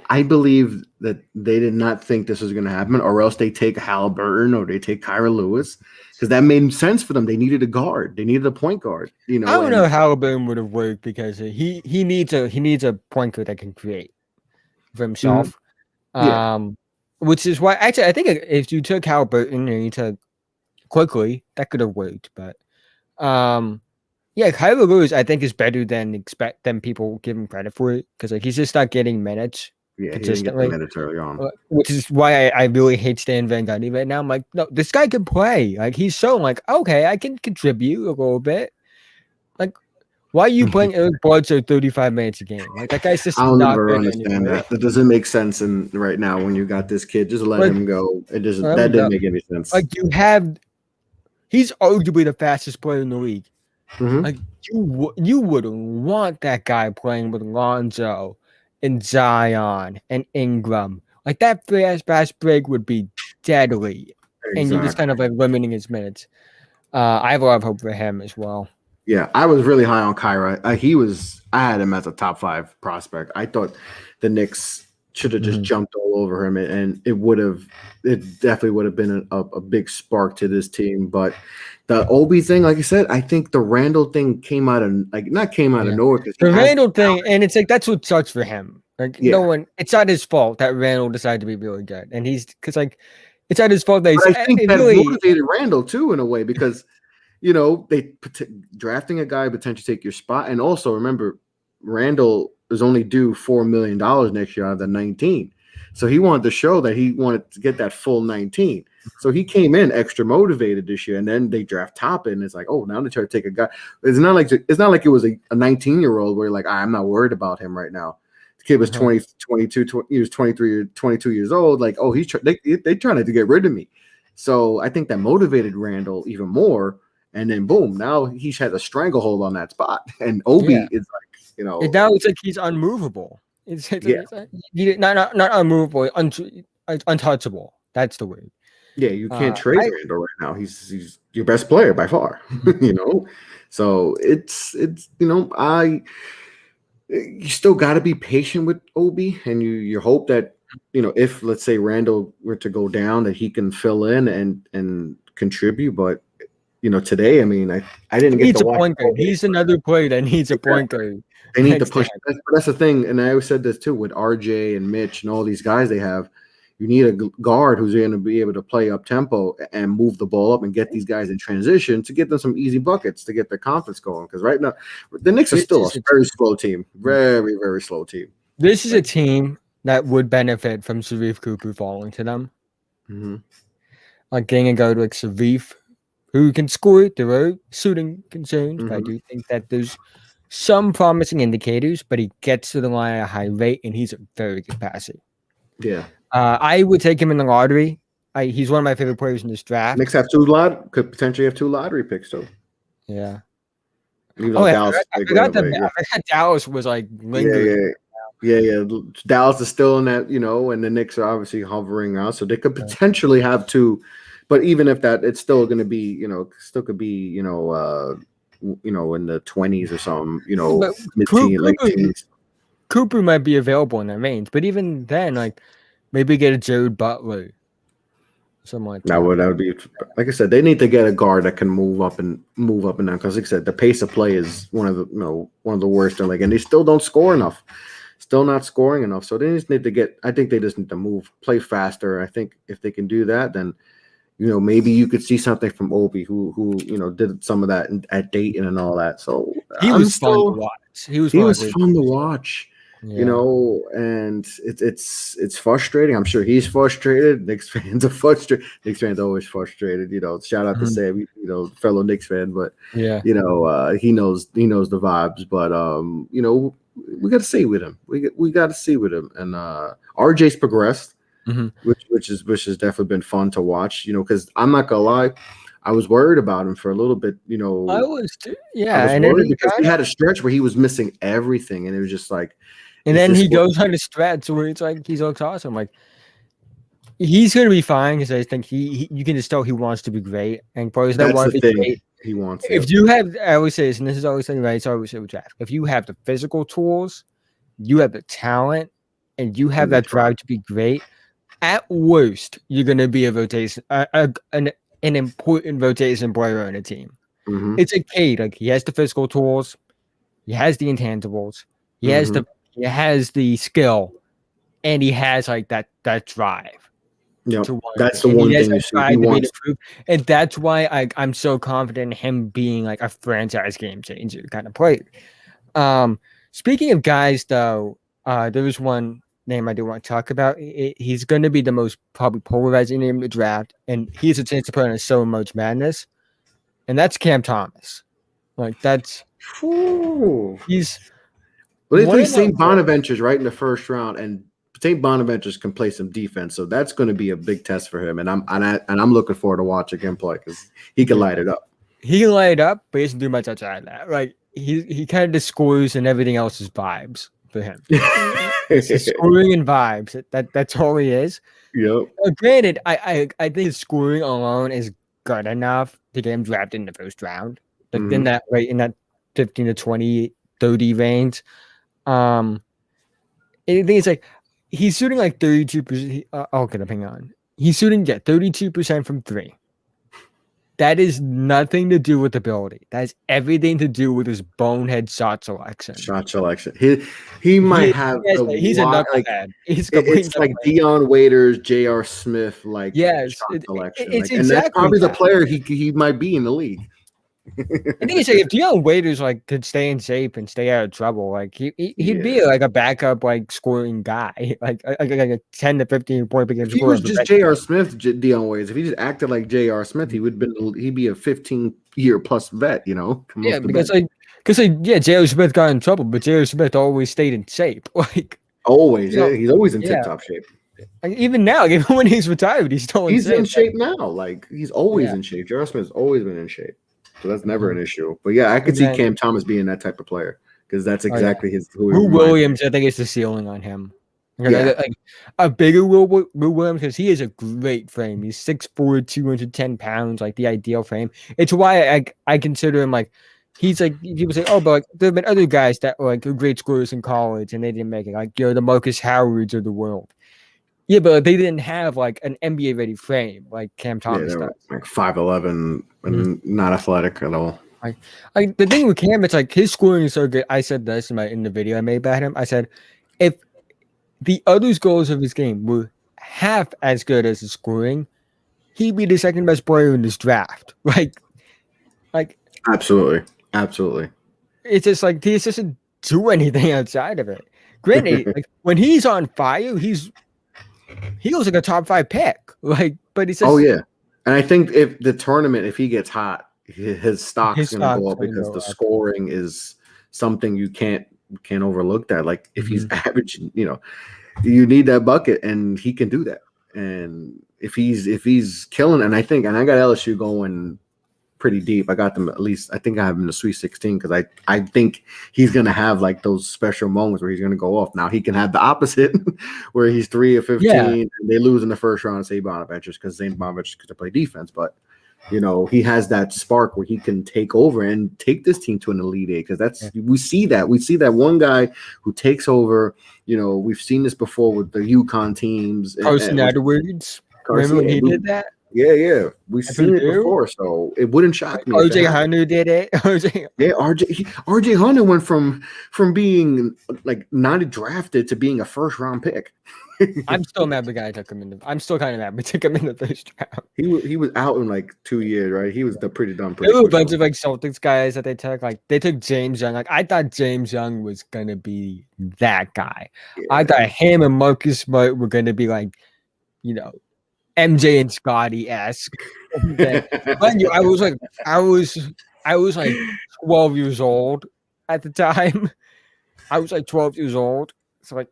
I believe that they did not think this was going to happen, or else they take Halliburton or they take Kyra Lewis, because that made sense for them. They needed a guard. They needed a point guard. You know, I don't know how Halliburton would have worked because he needs a point guard that can create for himself. Which is why actually I think if you took Halliburton and you took quickly, that could have worked. But Kyra Lewis I think is better than people give him credit for it, because like he's just not getting minutes. Yeah, consistently. He didn't get the minutes early on. Which is why I really hate Stan Van Gundy right now. I'm like, no, this guy can play. Like he's so like, okay, I can contribute a little bit. Like, why are you playing Eric Bledsoe 35 minutes a game? Like that guy's just. I'll never understand that. That doesn't make sense. And right now, when you got this kid, just let him go. It doesn't. That didn't make any sense. Like he's arguably the fastest player in the league. Like you would want that guy playing with Lonzo and Zion and Ingram. Like that fast break would be deadly. Exactly. And you're just kind of like limiting his minutes. I have a lot of hope for him as well. Yeah, I was really high on Kyra. I had him as a top 5 prospect. I thought the Knicks should have just jumped all over him, and it definitely would have been a big spark to this team. But the Obi thing, like I said, I think the Randall thing came out of nowhere. The Randall thing, and it's like that's what sucks for him. Like it's not his fault that Randall decided to be really good, and it's not his fault that he's. I think that motivated Randall too in a way, because they drafting a guy potentially take your spot, and also remember Randall is only due $4 million next year out of the 19. So he wanted to show that he wanted to get that full 19. So he came in extra motivated this year, and then they draft Toppin, and it's like, oh, now they try to take a guy. It's not like it was a 19-year-old where you're like, I'm not worried about him right now. The kid was 22, he was 23 or 22 years old. Like, oh, they trying to get rid of me. So I think that motivated Randall even more. And then boom, now he has a stranglehold on that spot. And Obi is like, now it's like he's unmovable. It's not unmovable, untouchable. That's the word. Yeah, you can't trade Randall right now. He's your best player by far. So it's you still got to be patient with Obi, and you hope that if let's say Randall were to go down, that he can fill in and contribute. But today, I mean, I didn't get to watch. Point guard. He's another player that needs a point guard. They need to push. That's the thing, and I always said this too with RJ and Mitch and all these guys they have. You need a guard who's going to be able to play up tempo and move the ball up and get these guys in transition to get them some easy buckets to get their confidence going. Because right now, the Knicks are still a very slow team, very, very slow team. This is a team that would benefit from Sharif Cooper falling to them. Like getting a guard like Sharif, who can score. There are shooting concerns, but I do think that there's some promising indicators, but he gets to the line at a high rate, and he's a very good passer. Yeah. I would take him in the lottery. He's one of my favorite players in this draft. Knicks could potentially have 2 lottery picks, too. Yeah. Dallas, I forgot Dallas was like lingering. Yeah. Dallas is still in that, and the Knicks are obviously hovering out, so they could potentially have 2. But even if that, it's still going to be, still could be, in the 20s or something, mid-teens, late teens. Cooper might be available in their mains, but even then, like maybe get a Jared Butler, something like that. That would be, like I said, they need to get a guard that can move up and down, because, like I said, the pace of play is one of the worst in the league, and they still don't score enough. Still not scoring enough, so they just need to get. I think they just need to play faster. I think if they can do that, then. Maybe you could see something from Obi, who did some of that at Dayton and all that. So he was fun to watch. He was fun to watch. you know, and it's frustrating. I'm sure he's frustrated. Knicks fans are frustrated. Knicks fans are always frustrated. You know, shout out to Sam, you know, fellow Knicks fan, but you know, he knows the vibes. But you know, we got to see with him. We got to see with him, and RJ's progressed, which has definitely been fun to watch. You know, because I'm not gonna lie, I was worried about him for a little bit. You know, I was too. Yeah, I was and worried because he had a stretch where he was missing everything, and it was just like. And then he goes on a stretch where it's like he looks awesome. Like he's gonna be fine because I think you can just tell he wants to be great, and probably that's want the to be thing great. He wants. If you have, I always say this, and this is always something right. It's always with draft. If you have the physical tools, you have the talent, and you have that drive to be great. At worst, you're gonna be a rotation, an important rotation player on a team. It's a kid. Like he has the physical tools, he has the intangibles, he has the skill, and he has like that drive. Yeah, that's the one thing you see. He wants, and that's why I'm so confident in him being like a franchise game changer kind of player. Speaking of guys, though, there was one name I do want to talk about. He's going to be the most probably polarizing name in the draft, and he has a chance to play on So Much Madness, and that's Cam Thomas. Like that's he's. Well, they play St. Bonaventure's right in the first round, and St. Bonaventure's can play some defense, so that's going to be a big test for him. And I'm looking forward to watching him play because he can light it up. He can light it up, but he doesn't do much outside of that. Like he kind of just scores, and everything else is vibes for him. It's scoring and vibes. That's all he is. Yep. Granted, I think his scoring alone is good enough to get him drafted in the first round. Like in that 15 to 20, 30 range. It's like he's shooting like 32%. Okay, hang on. He's shooting 32% from three. That is nothing to do with ability. That has everything to do with his bonehead shot selection. He might have. He's a knucklehead. It's like Dion Waiters, J.R. Smith, like shot selection, and that's probably the player he might be in the league. I think if Dion Waiters like could stay in shape and stay out of trouble, like he'd be like a backup like scoring guy, like a 10 to 15 point per game. If he was just J.R. Smith, Dion Waiters, if he just acted like J.R. Smith, he'd be a 15-year plus vet, you know. Because J.R. Smith got in trouble, but J.R. Smith always stayed in shape, like always. He's always in tip-top shape. Like, even now, even when he's retired, he's still in shape now. Like he's always in shape. J.R. Smith's always been in shape. So that's never an issue. But yeah, I could see Cam Thomas being that type of player because that's exactly Will Williams. I think it's the ceiling on him. Like a bigger Will Williams because he is a great frame. He's 6'4", 210 pounds, like the ideal frame. It's why I consider him like he's like people say, oh, but like there have been other guys that were like great scorers in college and they didn't make it, like the Marcus Howards of the world. Yeah, but they didn't have like an NBA ready frame like Cam Thomas does. Like 5'11" and not athletic at all. The thing with Cam, it's like his scoring is so good. I said this in the video I made about him. I said if the other goals of his game were half as good as his scoring, he'd be the second best player in this draft. Like absolutely. It's just like he doesn't do anything outside of it. Granted, like when he's on fire, he was like a top 5 pick. Like, but he's just, and I think if the tournament, if he gets hot, his stock's gonna go up because the scoring is something you can't overlook. That like if he's averaging, you need that bucket, and he can do that. And if he's killing, and I got LSU going pretty deep. I got them at least. I think I have him in the Sweet 16 because I think he's gonna have like those special moments where he's gonna go off. Now he can have the opposite where he's 3 of 15 and they lose in the first round. St. Bonaventure's because St. Bonaventure's could play defense, but he has that spark where he can take over and take this team to an Elite Eight because we see that one guy who takes over. We've seen this before with the UConn teams. Carson Edwards. Remember when he did that? Yeah. We've And for seen it you, before, so it wouldn't shock me if it OJ happened. Hunter did it. OJ, Yeah, RJ Hunter went from being like not drafted to being a first round pick. I'm still mad the guy took him in the. I'm still kind of mad we took him in the first round. He was out in like 2 years, right? He was pretty done There pretty were a bunch quickly. of like Celtics guys that they took. Like they took James Young. Like I thought James Young was gonna be that guy. I Yeah. thought him and Marcus Smart were gonna be like, you know, MJ and Scotty esque. Then, mind you, I was like 12 years old at the time. I was like 12 years old, so like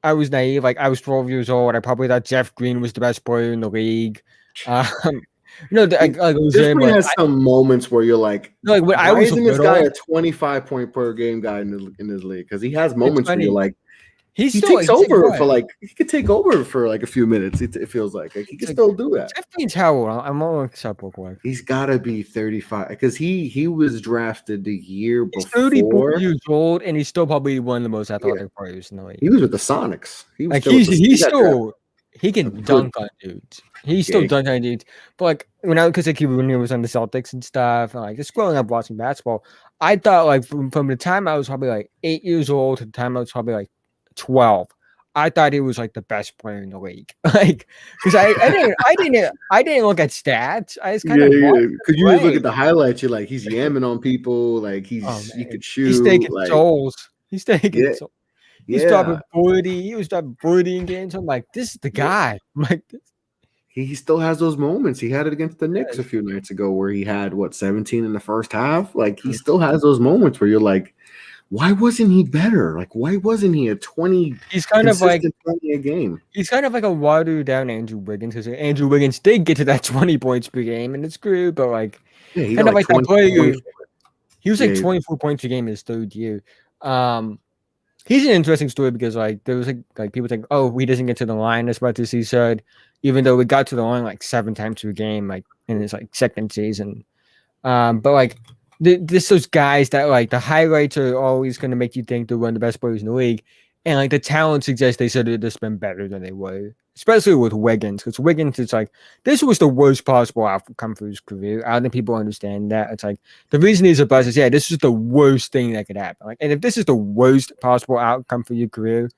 I was naive. Like I was 12 years old. I probably thought Jeff Green was the best player in the league. Um, like it was Jeff him. Green has some moments where you're like, When I why was isn't this guy little, a 25 point per game guy in his league? Because he has it's moments where you're funny. like, He's he still takes he's like over what? for like he could take over for like a few minutes. It feels like he can It's like still do that. Jeff Green's how old? I'm all looking up real quick. He's got to be 35 because he was drafted the year He's 34 before. years old, and he's still probably one of the most Yeah, athletic players in the league. he was with the Sonics. He was Like still with the, he's got drafted. still he can Good. dunk on dudes. He's still Yeah. dunk on dudes. But like because like when he was on the Celtics and stuff, and like just growing up watching basketball, I thought like from the time I was probably like 8 years old to the time I was probably like 12. I thought he was like the best player in the league, like because I didn't look at stats. I just kind of Because you just look at the highlights, you're like, he's yamming on people, like he could shoot, he's taking like souls. He's taking yeah, souls. He's dropping 40. He was dropping 40 in games. I'm like, this is the guy. I'm like, this. He still has those moments. He had it against the Knicks a few nights ago where he had 17 in the first half. Like he still has those moments where you're like, why wasn't he better? Like, why wasn't he a 20? He's kind of like 20 a game. He's kind of like a watered down Andrew Wiggins because Andrew Wiggins did get to that 20 points per game and it's grew, but like he kind of like that player. He was like 24. 24 points per game in his third year. He's an interesting story because like there was like people think, oh, he doesn't get to the line as much as he should, even though we got to the line like 7 times per game, like in his like second season. But like this those guys that like the highlights are always going to make you think they're one of the best players in the league, and like the talent suggests they should have just been better than they were, especially with Wiggins, because Wiggins is like this was the worst possible outcome for his career. I don't think people understand that. It's like the reason he's a bust is this is the worst thing that could happen. Like, and if this is the worst possible outcome for your career,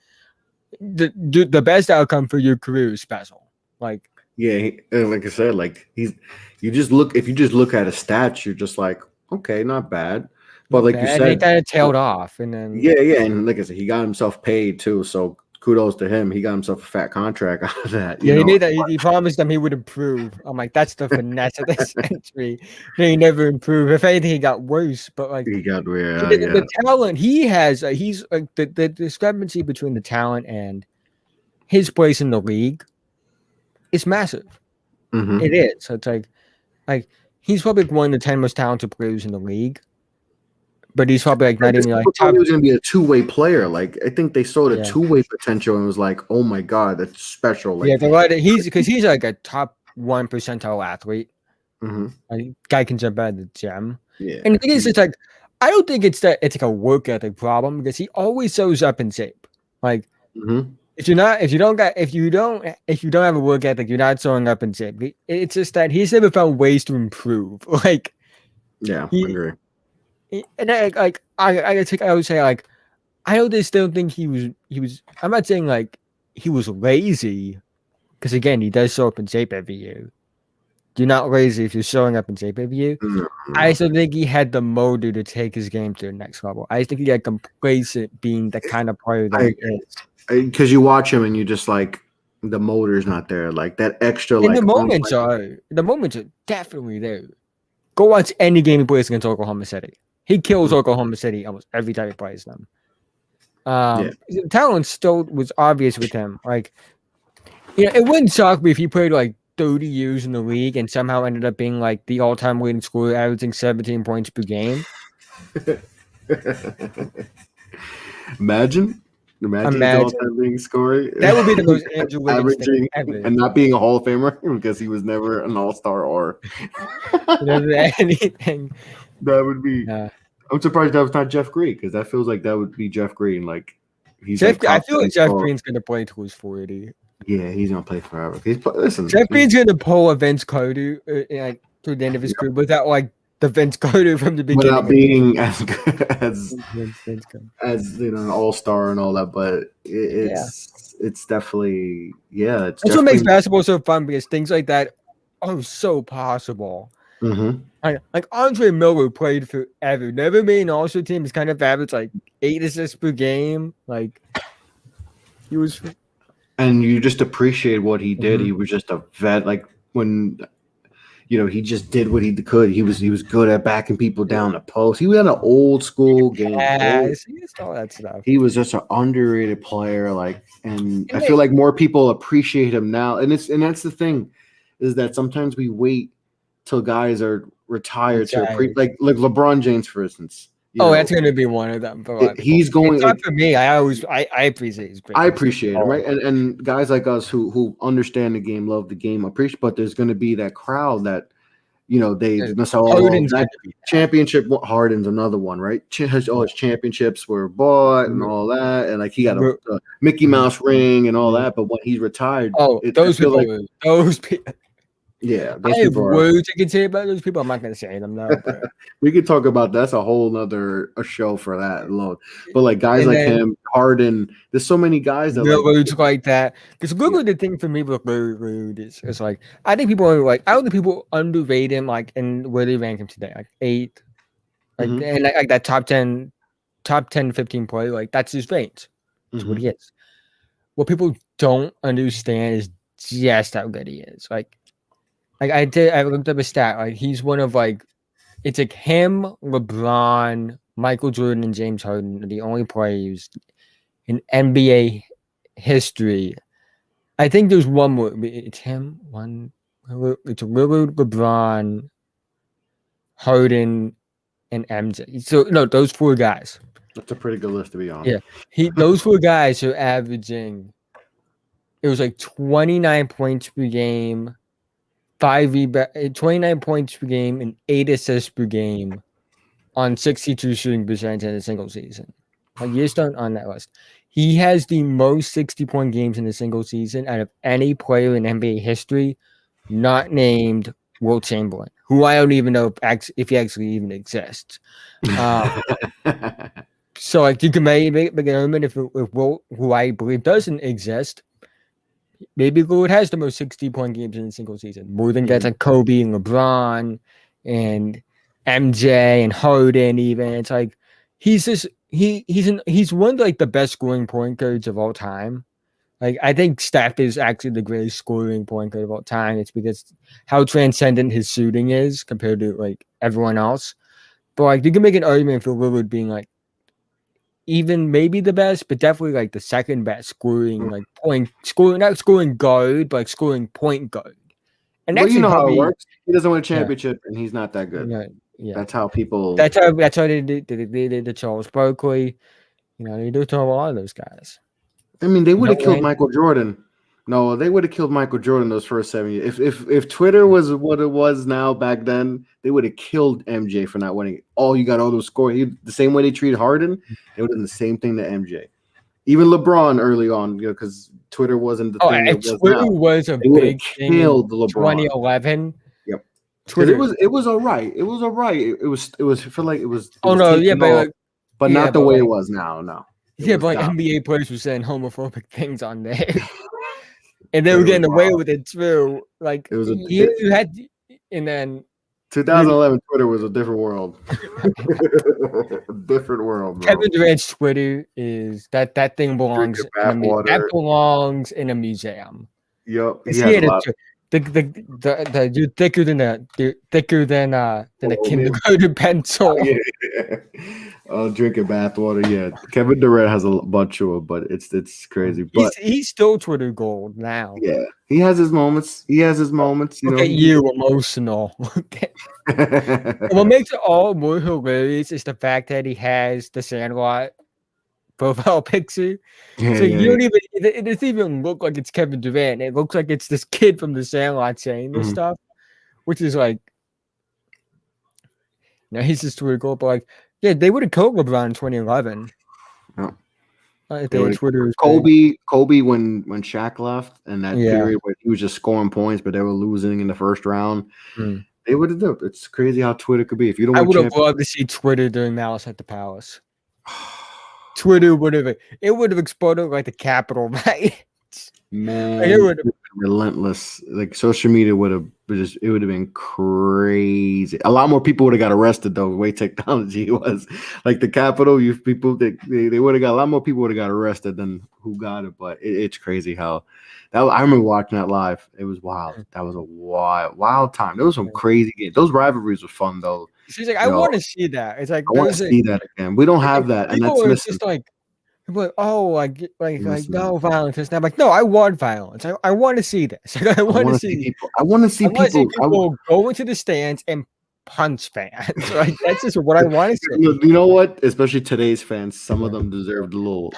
the best outcome for your career is special. Like like I said, like if you just look at his stats, you're just like, okay, not bad. But like you said, they kind of tailed off, and then and like I said, he got himself paid too. So kudos to him. He got himself a fat contract out of that. He made that. He promised them he would improve. I'm like, that's the finesse of this century. He never improved. If anything, he got worse. But like, he got the talent he has, he's like the discrepancy between the talent and his place in the league is massive. Mm-hmm. It is. So it's like he's probably one of the 10 most talented players in the league. But he's probably like not even like top. He was going to be a two-way player. Like I think they saw the two-way potential and was like, "Oh my god, that's special." Like, he's like a top 1 percentile athlete. Mm-hmm. Like, guy can jump out of the gym. Yeah, and the thing is, it's like I don't think it's like a work ethic problem because he always shows up in shape. Like if you don't have a work ethic, you're not showing up in shape. It's just that he's never found ways to improve. Like I agree. And I would say like I don't think he was. I'm not saying like he was lazy because again he does show up in shape every year. You're not lazy if you're showing up in shape every year. No. I still think he had the motive to take his game to the next level. I think he got complacent being the kind of player that he is. Because you watch him and you just like the motor's not there. Like that extra. And like the moments are definitely there. Go watch any game he plays against Oklahoma City. He kills Oklahoma City almost every time he plays them. The talent still was obvious with him. Like, it wouldn't shock me if he played like 30 years in the league and somehow ended up being like the all-time leading scorer, averaging 17 points per game. Imagine all-time leading scorer. That would be the most Andrew Wiggins thing ever. And not being a Hall of Famer because he was never an All-Star or anything. That would be. I'm surprised that was not Jeff Green because that feels like that would be Jeff Green. Like I feel like Jeff Green's gonna play till he's 40. Yeah, he's gonna play forever. Listen, Jeff Green's gonna pull a Vince Carter like through the end of his career without like the Vince Carter from the beginning. without being as good as Vince Carter. an all-star and all that, but Yeah. it's definitely it's That's what definitely makes basketball so fun because things like that are so possible. Like Andre Miller played forever, never made an All-Star team. He's kind of average like 8 assists per game. Like he was. and you just appreciate what he did. He was just a vet. Like when he just did what he could. He was good at backing people down the post. He had an old school game. All that stuff. He was just an underrated player. And I feel like more people appreciate him now. And that's the thing, is that sometimes we wait till guys are retired to like LeBron James, for instance. That's going to be one of them. He's going. It's not for me. I appreciate his great. I appreciate him, right? And guys like us who understand the game, love the game, appreciate. But there's going to be that crowd that, they that championship. Harden's another one, right? His championships were bought and all that, and like he got a Mickey Mouse ring and all that. But when he's retired, those people. Yeah, I have words I can say about those people. I'm not going to say them now. But. We could talk about that's a whole nother show for that alone. But like guys like him, Harden, there's so many guys that like that. Because the thing for me with Rude is like I think people are I don't think people underrate him and where they rank him today, like 8, and like that top 10, 15 play, that's his range. That's what he is. What people don't understand is just how good he is. I looked up a stat. He's one of it's him, LeBron, Michael Jordan, and James Harden are the only players in NBA history. I think there's one more. It's him. It's Lillard, LeBron, Harden, and MJ. So no, those 4 guys. That's a pretty good list, to be honest. Yeah, those 4 guys are averaging. It was 29 points per game. 29 points per game and 8 assists per game on 62 shooting percentage in a single season. You just don't on that list. He has the most 60-point games in a single season out of any player in NBA history, not named Wilt Chamberlain, who I don't even know if he actually even exists. So you can make an argument if Wilt, who I believe doesn't exist, maybe Lillard has the most 60-point games in a single season, more than guys like Kobe and LeBron and MJ and Harden. Even it's he's just he's one of the best scoring point guards of all time. I think Steph is actually the greatest scoring point guard of all time. It's because how transcendent his shooting is compared to everyone else. But you can make an argument for Lillard being even maybe the best, but definitely the second best scoring, not scoring guard, but scoring point guard. And that's how it works. He doesn't win a championship, and he's not that good. Yeah, that's how people. That's how they did the Charles Barkley. They do to a lot of those guys. I mean, they would have killed Michael Jordan. No, they would have killed Michael Jordan those first 7 years. If Twitter was what it was now back then, they would have killed MJ for not winning. You got all those scores. The same way they treated Harden, they would have done the same thing to MJ. Even LeBron early on, because Twitter wasn't the thing. Twitter was a big thing. Killed LeBron. 2011. Yep. Twitter. It was all right. It was all right. It was feel like it was. But not the way it was now. No. But NBA players were saying homophobic things on there. And they were getting away with it too. It was you had, and then 2011 Twitter was a different world. A different world, bro. Kevin Durant's Twitter is that thing belongs in a museum. Yep. You're thicker than a kindergarten pencil. Drinking bathwater. Yeah, Kevin Durant has a bunch of them, but it's crazy. But he's still Twitter gold now. Yeah, he has his moments. You Look at you, emotional. What makes it all more hilarious is the fact that he has the Sandlot profile picture. You don't even. It doesn't even look like it's Kevin Durant. It looks like it's this kid from the Sandlot saying this stuff, which is he's just Twitter gold, but they would have killed LeBron in 2011. Yeah. Twitter is big. Kobe when Shaq left and that Yeah. period where he was just scoring points, but they were losing in the first round. Mm. They would have done. It's crazy how Twitter could be. If you don't I win would have championship, loved to see Twitter during Malice at the Palace. Twitter would have exploded like the Capitol, right? man, Like, it would have. relentless. Like social media would have it would have been crazy. A lot more people would have got arrested though. The way technology was, like the Capitol, you people they would have got a lot more people would have got arrested than who got it. But it's crazy how that. I remember watching that live. It was wild. That was a wild time. There was some crazy games. Those rivalries were fun though. She's like, I want to see that. It's like I want to see that again. We don't have that, and people that's are missing. just like, oh, like no violence. And I'm like, no, I want violence. I want to see this. Like, I want to see people. I want to see people go into the stands and punch fans. Like that's just what I want to see. You know what? Especially today's fans, some of them deserved a little.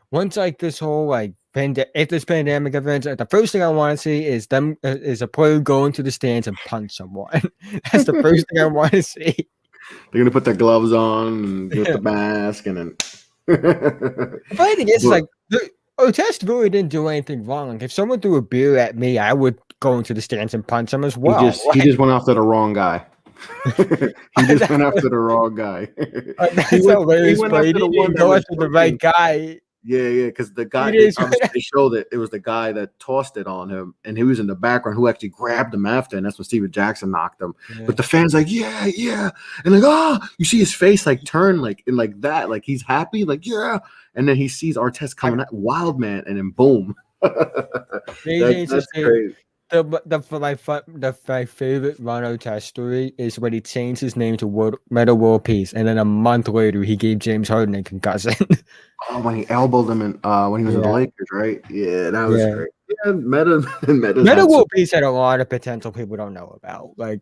Once like this whole like if this pandemic event, the first thing I want to see is them is a player going to the stands and punch someone. That's the first thing I want to see. They're gonna put their gloves on and with the mask, and then. The funny thing is, like Otest really didn't do anything wrong. Like, if someone threw a beer at me, I would go into the stands and punch him as well. He just went after the wrong guy. He just went after the wrong guy. That's hilarious, but he didn't go after the right guy. Yeah, because the guy they showed it was the guy that tossed it on him, and he was in the background who actually grabbed him after, and that's when Steven Jackson knocked him. Yeah. But the fans like, yeah, and like, you see his face like turn like in like that, like he's happy, like yeah, and then he sees Artest coming at Wild Man, and then boom. That's crazy. My favorite Ron Artest story is when he changed his name to Meta World Peace, and then a month later he gave James Harden a concussion. Oh, when he elbowed him when he was in the Lakers, right? Yeah, that was great. Yeah, Meta World Peace had a lot of potential people don't know about. Like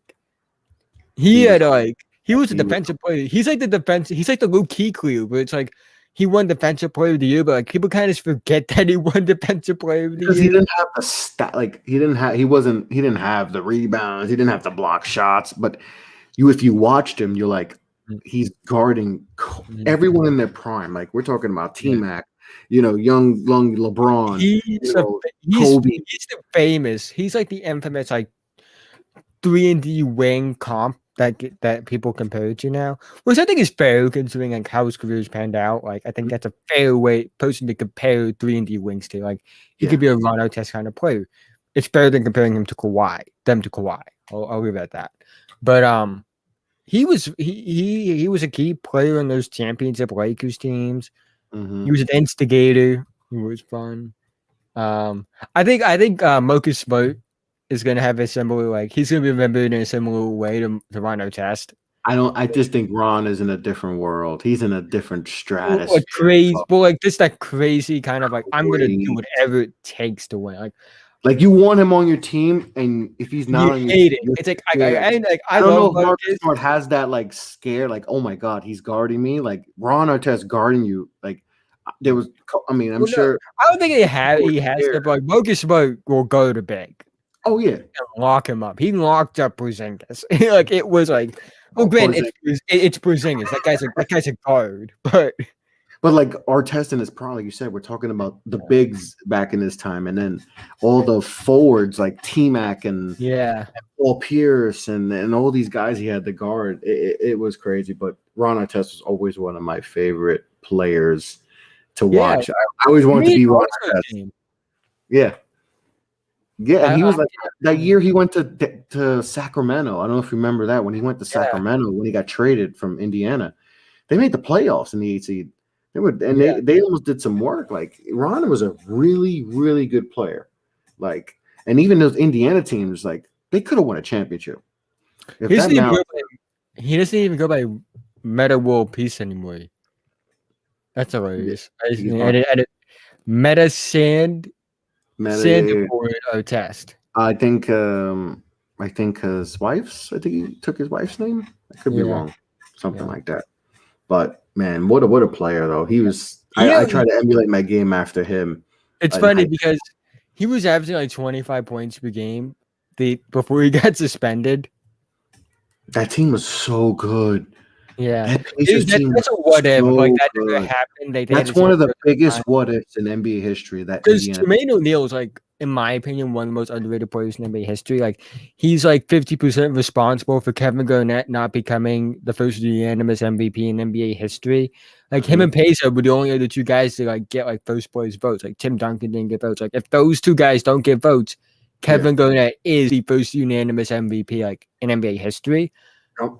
he was a defensive player. He's like the Luke Kuechly, where it's like he won Defensive Player of the Year, but like people kind of forget that he won Defensive Player of the Year. Because he didn't have the stat, like he didn't have the rebounds, he didn't have to block shots. But if you watched him, you're like, he's guarding everyone in their prime. Like we're talking about T-Mac, young LeBron, Kobe. He's the famous. He's like the infamous like 3-and-D wing comp that people compare to now, which I think is fair considering like how his career's panned out. Like I think that's a fair person to compare 3-and-D wings to. Like he could be a Ron Artest kind of player. It's better than comparing him to Kawhi. I'll leave it at that. But he was a key player in those championship Lakers teams. Mm-hmm. He was an instigator. He was fun. I think Marcus Smart is going to have a similar, like, he's going to be remembered in a similar way to Ron Artest. I just think Ron is in a different world. He's in a different stratosphere. That crazy kind of like, I'm going to do whatever it takes to win. Like you want him on your team, and if he's not on your team, it's like I don't know if Marcus Smart has that like scare, like, oh my god, he's guarding me. Like Ron Artest guarding you, like there was. I mean, I'm sure. I don't think he has to, but like Marcus Smart will go to bed. Oh yeah, and lock him up. He locked up Porzingis. Like it was like, granted, it's Porzingis. That guy's a guard, but like Artest in his prime, like you said, we're talking about the bigs back in his time, and then all the forwards like T-Mac and Paul Pierce and all these guys he had to guard. It was crazy, but Ron Artest was always one of my favorite players to watch. I always wanted to be Ron Artest. Yeah. Yeah, and he was like that year he went to Sacramento. I don't know if you remember that when he went to Sacramento when he got traded from Indiana. They made the playoffs in the 8th seed. They almost did some work. Like Ron was a really, really good player. Like, and even those Indiana teams, like they could have won a championship. He doesn't even go by Meta World Peace anymore. That's hilarious. Meta Sand. Sandboard Artest. I think his wife's. I think he took his wife's name. I could be wrong, something like that. But man, what a player though. He was. I tried to emulate my game after him. It's funny because he was averaging like 25 points per game before he got suspended. That team was so good. Yeah, That Pacers team that's was a what if. Like so that never good. happened. They had That's to say one it of the for biggest time. what ifs in NBA history. That Because Indiana. Jermaine O'Neal is like, in my opinion, one of the most underrated players in NBA history. Like he's like 50% responsible for Kevin Garnett not becoming the first unanimous MVP in NBA history. Like him Mhm. and Pesa were the only other two guys to like get like first place votes. Like Tim Duncan didn't get votes. Like if those two guys don't get votes, Yeah. Kevin Garnett is the first unanimous MVP like in NBA history. Yep.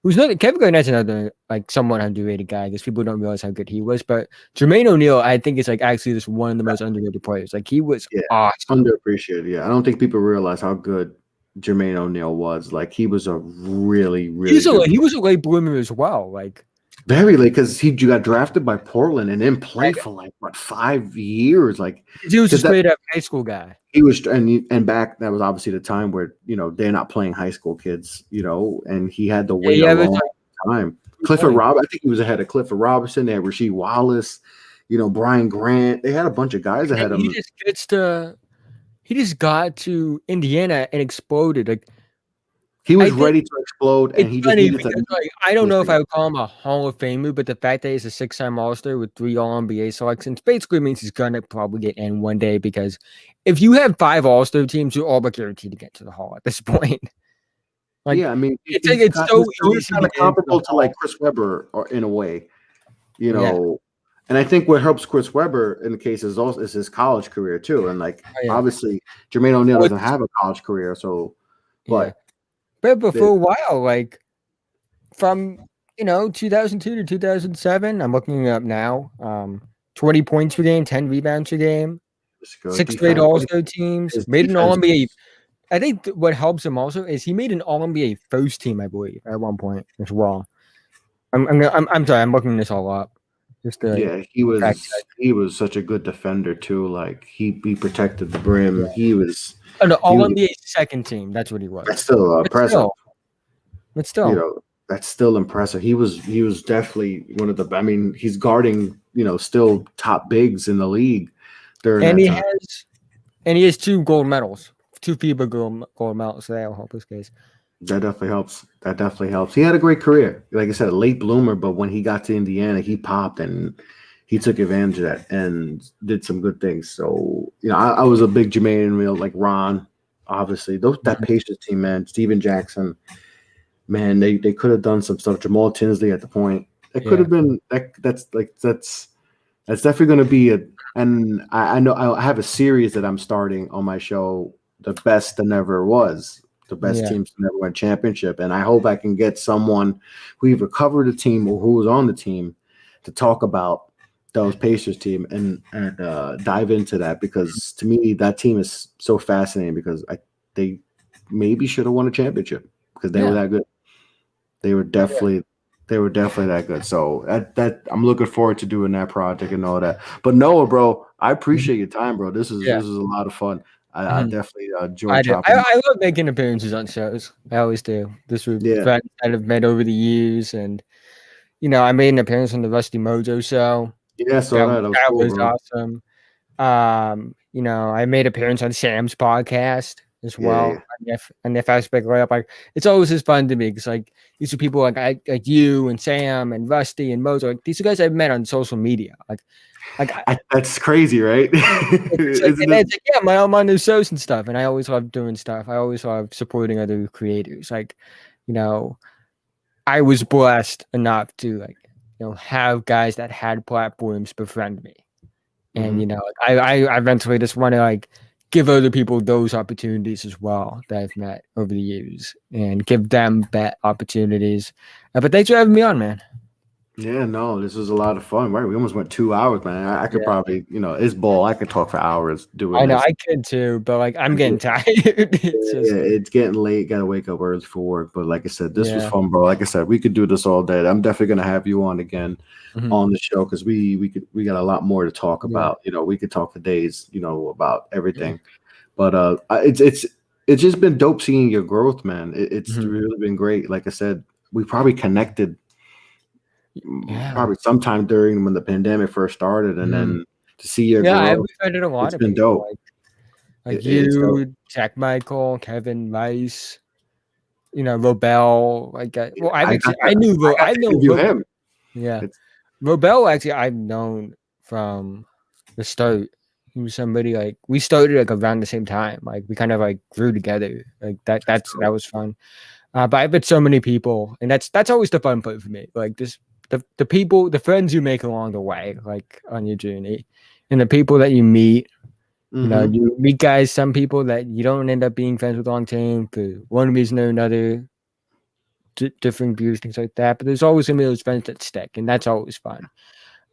Who's not Kevin Garnett's another like somewhat underrated guy because people don't realize how good he was. But Jermaine O'Neal, I think, is like actually just one of the most underrated players. Like he was Yeah. awesome. Underappreciated. Yeah. I don't think people realize how good Jermaine O'Neal was. Like he was a really, really good He player. was a late bloomer as well. Like Very late because he got drafted by Portland and then played for like what 5 years. Like he was a because that straight up high school guy. he was and back that was obviously the time where they're not playing high school kids, and he had to wait a Yeah, it was long like time. Clifford 20. Rob, I think he was ahead of Clifford Robinson. They had Rasheed Wallace, Brian Grant. They had a bunch of guys ahead of And him. he just got to Indiana and exploded. Like He I was think ready to explode, and it's he just funny needed to because like I don't this know if thing. I would call him a Hall of Famer, but the fact that he's a 6-time All-Star with 3 All-NBA selections basically means he's gonna probably get in one day because if you have 5 All-Star teams, you're all but guaranteed to get to the Hall at this point. Like Yeah, I mean, it's like it's so he's easy kind to of get into the comparable to like Hall. Chris Webber, or in a way, you Yeah. know. And I think what helps Chris Webber in the case is his college career too. And like Oh, yeah. obviously Jermaine O'Neal Well, doesn't have a college career, so yeah. but But for the, a while, like from 2002 to 2007, I'm looking it up now. 20 points per game, 10 rebounds per game, it's good 6 straight defense. All-Star teams, His made an defense, All-NBA. I think what helps him also is he made an All-NBA first team, I believe, at one point as well. I'm sorry, I'm looking this all up. Just to yeah, he fact was check. he was such a good defender too. Like he protected the brim. Yeah. Oh, no, He was All-NBA second team. That's what he that's was. still But impressive. still. That's still impressive. He was definitely one of the. I mean, he's guarding still top bigs in the league during And that he time. has 2 gold medals, 2 FIBA gold medals. So that'll help his case. That definitely helps. That definitely helps. He had a great career. Like I said, a late bloomer, but when he got to Indiana, he popped and he took advantage of that and did some good things. So, I was a big Jermaine O'Neal, like Ron, obviously. That Pacers team, man, Steven Jackson, man, they could have done some stuff. Jamal Tinsley at the point. It could have been that's definitely going to be and I know I have a series that I'm starting on my show, The Best That Never Was, the best teams to never win championship. And I hope I can get someone who either covered the team or who was on the team to talk about those Pacers team and dive into that, because to me that team is so fascinating because they maybe should have won a championship because they were that good. They were definitely that good. So that I'm looking forward to doing that project and all that. But Noah, bro, I appreciate your time, bro. This is a lot of fun. I definitely enjoy I do. chopping. I love making appearances on shows. I always do. This with Yeah, friends that I've met over the years, and I made an appearance on the Rusty Mojo show. yeah. So That that was that cool, was bro. awesome. I made appearance on Sam's podcast as Yeah, well. yeah. And if aspect right up, like it's always just fun to me because like these are people like you and Sam and Rusty and Mojo. Like these are guys I've met on social media. That's crazy, right? Isn't it? It's like, yeah, I'm on those shows and stuff, and I always love doing stuff. I always love supporting other creators. Like, you know, I was blessed enough to have guys that had platforms befriend me, and Mhm. I eventually just want to give other people those opportunities as well that I've met over the years, and give them that opportunities. But thanks for having me on, man. Yeah, no, this was a lot of fun. Right, we almost went 2 hours, man. I could Yeah. probably, it's ball. I could talk for hours doing I know this. I could too, but I'm getting tired. It's Yeah, just it's getting late. Got to wake up early for work. But like I said, this was yeah. fun, bro. Like I said, we could do this all day. I'm definitely gonna have you on again Mhm. on the show because we got a lot more to talk Yeah. about. We could talk for days, about everything. But it's just been dope seeing your growth, man. It's Mhm. really been great. Like I said, we probably connected Yeah. probably sometime during when the pandemic first started, and Mhm. then to see your Yeah, I've growth, befriended a lot it's of been people dope. like It's dope. you, Jack Michael, Kevin Rice. Robel. I know interview him. Yeah, Robel actually I've known from the start. He was somebody like we started around the same time. Like we kind of grew together. Like that was fun. But I've met so many people, and that's always the fun part for me. Like this, the people, the friends you make along the way, like on your journey, and the people that you meet. You meet guys, some people that you don't end up being friends with on team for one reason or another, different views, things like that. But there's always gonna be those friends that stick, and that's always fun.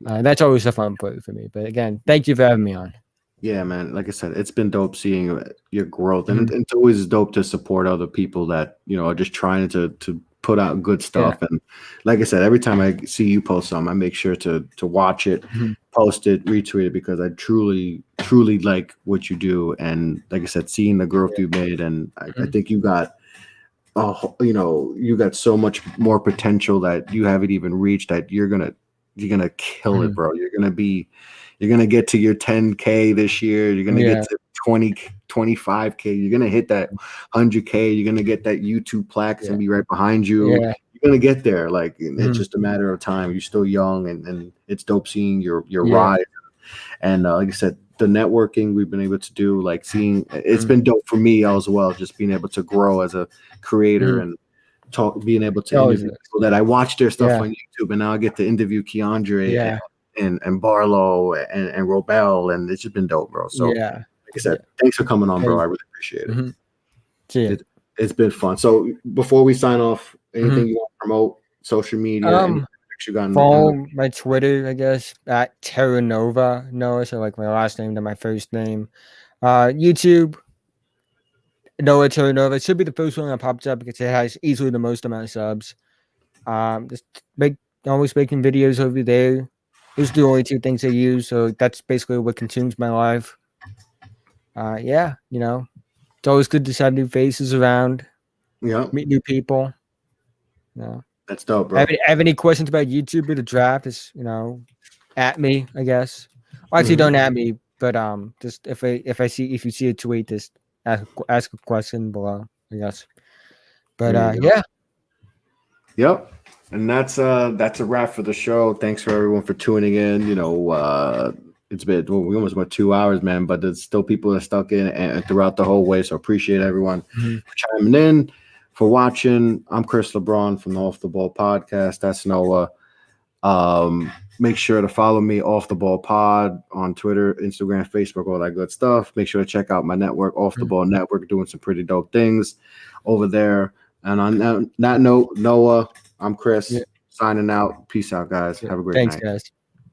That's always the fun part for me. But again, thank you for having me on. Yeah, man. Like I said, it's been dope seeing your growth, and it's always dope to support other people that are just trying to put out good stuff. And like I said, every time I see you post something, I make sure to watch it, post it, retweet it, because I truly like what you do. And like I said, seeing the growth you made, and I think you got you got so much more potential that you haven't even reached, that you're gonna kill it, bro. You're gonna get to your 10K this year. You're gonna get to 20, 25K. You're gonna hit that 100K. You're gonna get that YouTube plaques and be right behind you. You're gonna get there. Like it's just a matter of time. You're still young, and it's dope seeing your rise. And like I said, the networking we've been able to do, like seeing, it's been dope for me as well. Just being able to grow as a creator and being able to interview people that I watch their stuff on YouTube, and now I get to interview Keandre and Barlow and Robel, and it's just been dope, bro. So like I said, thanks for coming on, bro. I really appreciate it. It's been fun. So before we sign off, anything you want to promote, social media, you got follow my Twitter, I guess, at TerranovaNoah, so like my last name to my first name. YouTube, Noah Terranova. It should be the first one that pops up because it has easily the most amount of subs. Just always making videos over there. Those are the only two things I use, so that's basically what consumes my life. It's always good to have new faces around. Meet new people. That's dope, bro. Have any questions about YouTube or the draft? Is at me, I guess. Well, actually, don't at me, but just if you see a tweet, just ask a question below, I guess. But Yep. And that's a wrap for the show. Thanks for everyone for tuning in. It's been we almost went 2 hours, man, but there's still people that stuck in and throughout the whole way. So appreciate everyone for chiming in, for watching. I'm Chris LeBron from the Off the Ball podcast. That's Noah. Make sure to follow me, Off the Ball Pod, on Twitter, Instagram, Facebook, all that good stuff. Make sure to check out my network, Off the Ball Network, doing some pretty dope things over there. And on that note, Noah, I'm Chris, signing out. Peace out, guys. Have a great night. Thanks, guys.